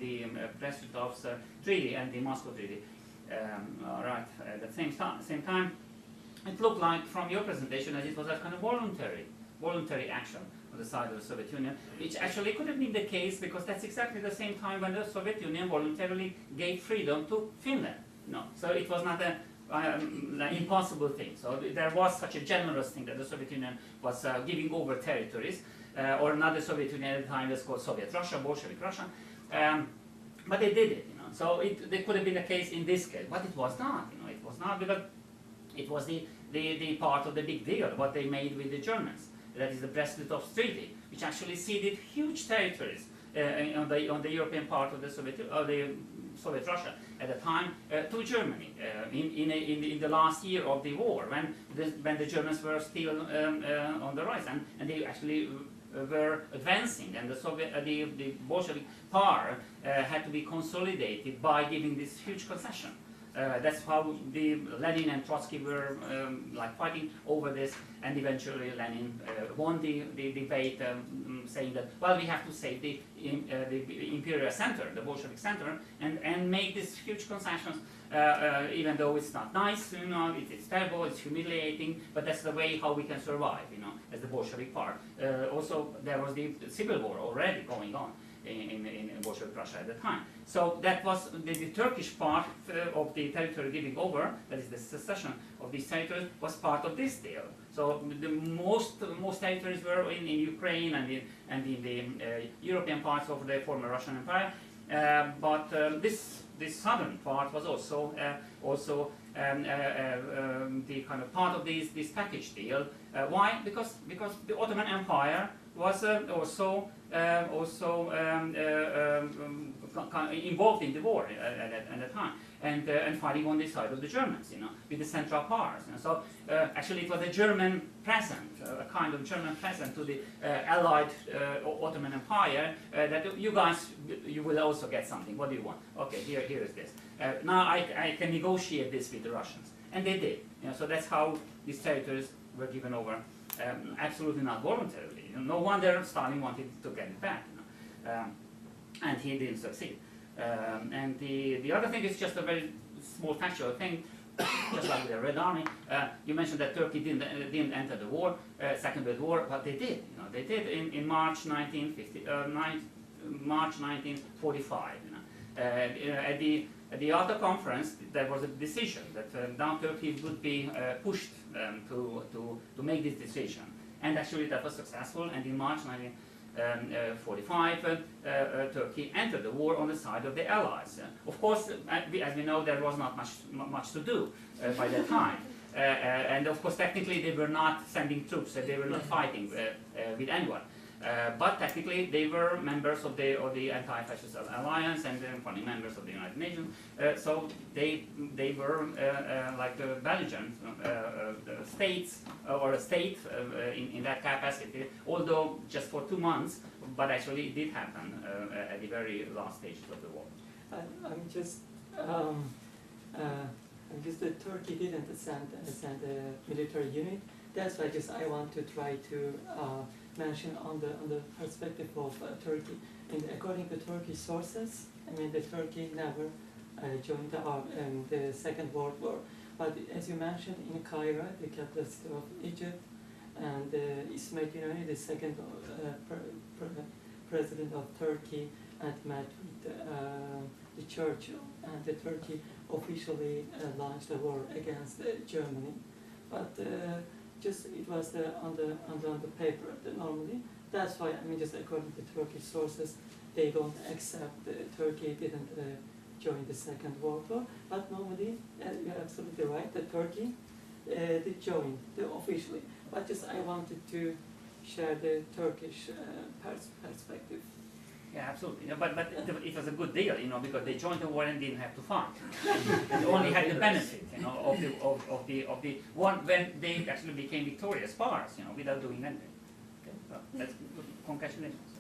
the Brest-Litovsk Treaty and the Moscow Treaty. Right at the same time, it looked like from your presentation that it was a kind of voluntary action on the side of the Soviet Union, which actually could have been the case because that's exactly the same time when the Soviet Union voluntarily gave freedom to Finland. No, so it was not an impossible thing. So there was such a generous thing that the Soviet Union was giving over territories, or not the Soviet Union at the time, it was called Soviet Russia, Bolshevik Russia, but they did it. You know, so there could have been a case in this case, but it was not. You know, it was not because it was the part of the big deal what they made with the Germans. That is the Brest-Litovsk Treaty, which actually ceded huge territories on the European part of the Soviet Russia at the time to Germany in the last year of the war, when the Germans were still on the rise, and they actually were advancing, and the Bolshevik power had to be consolidated by giving this huge concession. That's how the Lenin and Trotsky were like fighting over this, and eventually Lenin won the debate, saying that, well, we have to save the imperial center, the Bolshevik center, and make these huge concessions, even though it's not nice, you know, it's terrible, it's humiliating, but that's the way how we can survive, you know, as the Bolshevik part. Also, there was the civil war already going on in Bolshevik Russia at the time. So that was the Turkish part of the territory giving over, that is the secession of these territories, was part of this deal. So the most territories were in Ukraine and in the European parts of the former Russian Empire, but this southern part was also the kind of part of this package deal. Why? Because the Ottoman Empire was also involved in the war at the time, and fighting on the side of the Germans, you know, with the Central Powers. And so actually it was a German present, a kind of German present to the allied Ottoman Empire, that you guys, you will also get something. What do you want? Okay, here is this. Now I can negotiate this with the Russians, and they did. You know, so that's how these territories were given over, absolutely not voluntarily. You know, no wonder Stalin wanted to get it back, you know, and he didn't succeed. And the other thing is just a very small factual thing, just like with the Red Army. You mentioned that Turkey didn't enter the war, Second World War, but they did. You know, they did in March 1945. You know, at the Alta conference, there was a decision that now Turkey would be pushed to make this decision, and actually that was successful. And in March 1945, Turkey entered the war on the side of the Allies. Of course, as we know, there was not much to do by that time, and of course, technically, they were not sending troops; they were not fighting with anyone. But technically, they were members of the anti-fascist alliance and founding members of the United Nations. So they were like belligerent states, or a state in that capacity. Although just for 2 months, but actually it did happen at the very last stages of the war. I'm just that Turkey didn't send a military unit. That's why I want to try to mention on the perspective of Turkey. And according to Turkish sources, I mean, the Turkey never joined the Second World War. But as you mentioned, in Cairo, the capital city of Egypt, and Ismail Inani, the second president of Turkey, and met with the Churchill, and the Turkey officially launched a war against Germany. But just it was on the paper normally. That's why, I mean, just according to Turkish sources, they don't accept Turkey didn't join the Second World War. But normally, you're absolutely right, that Turkey did join officially. But just I wanted to share the Turkish perspective. Yeah, absolutely. No, but it was a good deal, you know, because they joined the war and didn't have to fight. They only had the benefit, you know, of the one when they actually became victorious powers, you know, without doing anything. Okay, so that's good. Congratulations.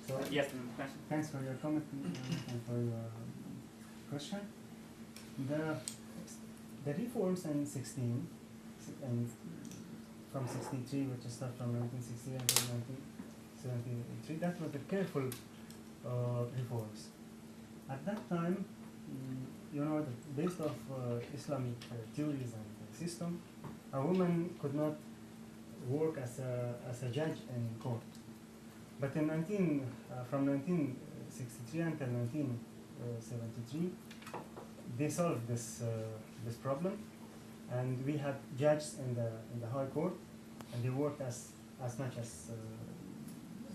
So, yes, question. thanks for your comment and for your question. The reforms in 16 and from 63, which started from 1960 until 1973, that was the careful reforms. At that time, you know, based off Islamic theories and system, a woman could not work as a judge in court. But in from 1963 until 1973, they solved this problem, and we had judges in the High Court, and they worked as much as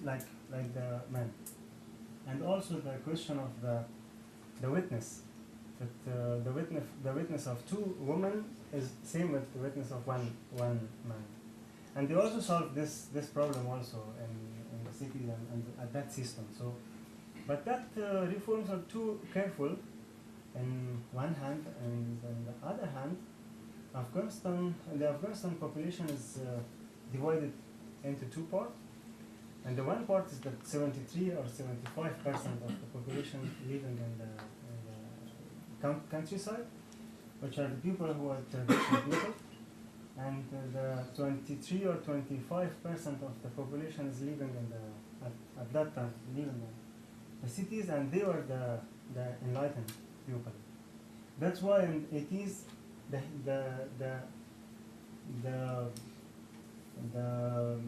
like the men. And also the question of the witness, that the witness of two women is same with the witness of one man. And they also solved this problem also in the cities and at that system. So, but that reforms are too careful in one hand, and on the other hand, the Afghanistan population is divided into two parts. And the one part is that 73 or 75% of the population living in the countryside, which are the people who are traditional people. And the 23 or 25% of the population is living at that time, living in the cities, and they were the enlightened people. That's why in 80s, the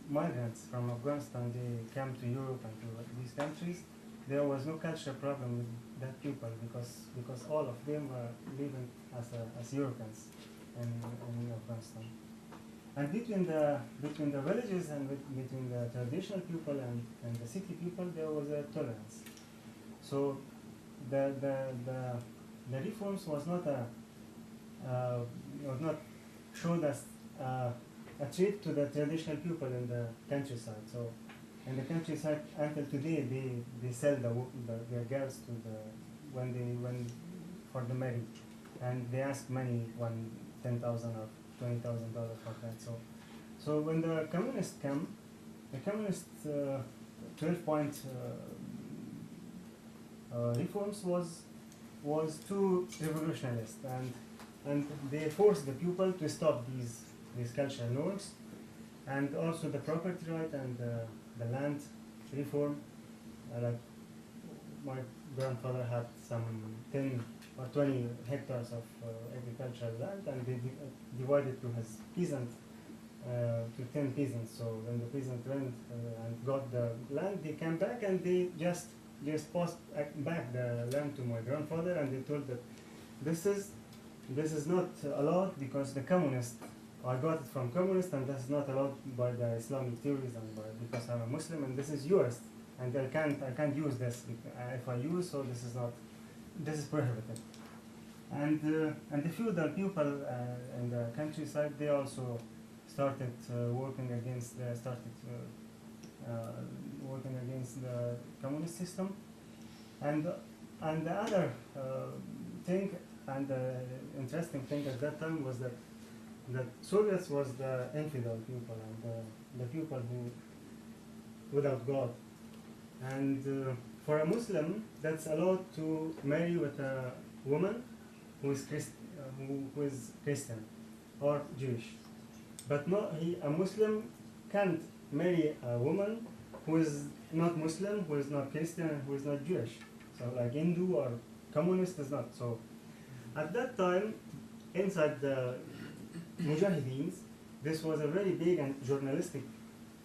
migrants from Afghanistan, they came to Europe and to these countries. There was no cultural problem with that people because all of them were living as Europeans in Afghanistan. And between the villages and between the traditional people and the city people, there was a tolerance. So the reforms was not showed as a threat to the traditional people in the countryside. So in the countryside, until today, they sell their girls to when for the marriage, and they ask money, $10,000 or $20,000 for that. So when the communists came, the communist 12-point reforms was too revolutionist, and they forced the people to stop these cultural norms, and also the property right and the land reform. Like my grandfather had some 10 or 20 hectares of agricultural land, and they divided to his peasant, to 10 peasants. So when the peasant went and got the land, they came back and they just passed back the land to my grandfather, and they told that this is not allowed because the communists, I got it from communists, and this is not allowed by the Islamic theories and because I'm a Muslim, and this is yours, and I can't use this if I use, so this is prohibited. And the feudal people in the countryside, they also started working against the communist system. And the other thing and the interesting thing at that time was that Soviets was the infidel people and the people who without God. And for a Muslim, that's allowed to marry with a woman who is Christian or Jewish. But a Muslim can't marry a woman who is not Muslim, who is not Christian, who is not Jewish. So like Hindu or communist is not. So at that time, inside the Mujahideens, this was a very big and journalistic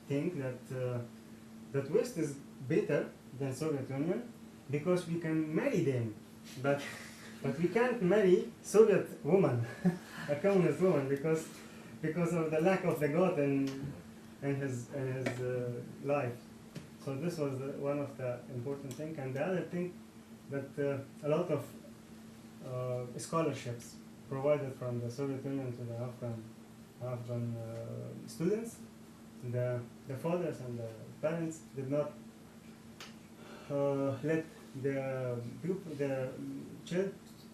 thing that that West is better than Soviet Union because we can marry them, but we can't marry Soviet woman, a communist woman, because of the lack of the God in his life. So this was one of the important things. And the other thing that a lot of scholarships provided from the Soviet Union to the Afghan students, the fathers and the parents did not let the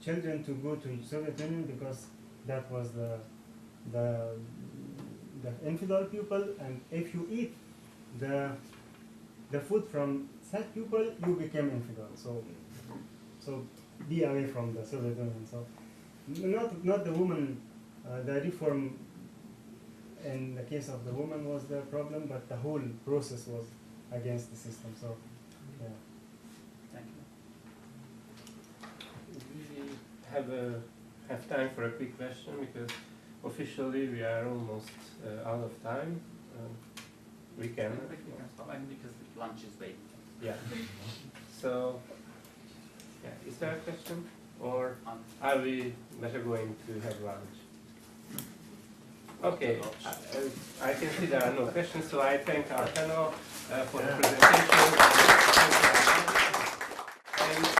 children to go to Soviet Union because that was the infidel people, and if you eat the food from such people, you became infidel. So be away from the Soviet Union. So not the woman, the reform in the case of the woman was the problem, but the whole process was against the system. So yeah. Thank you. We have time for a quick question because officially we are almost out of time. We can. We can stop because lunch is waiting. Yeah. So, yeah, is there a question, or are we better going to have lunch? Okay, I can see there are no questions, so I thank our panel for the presentation.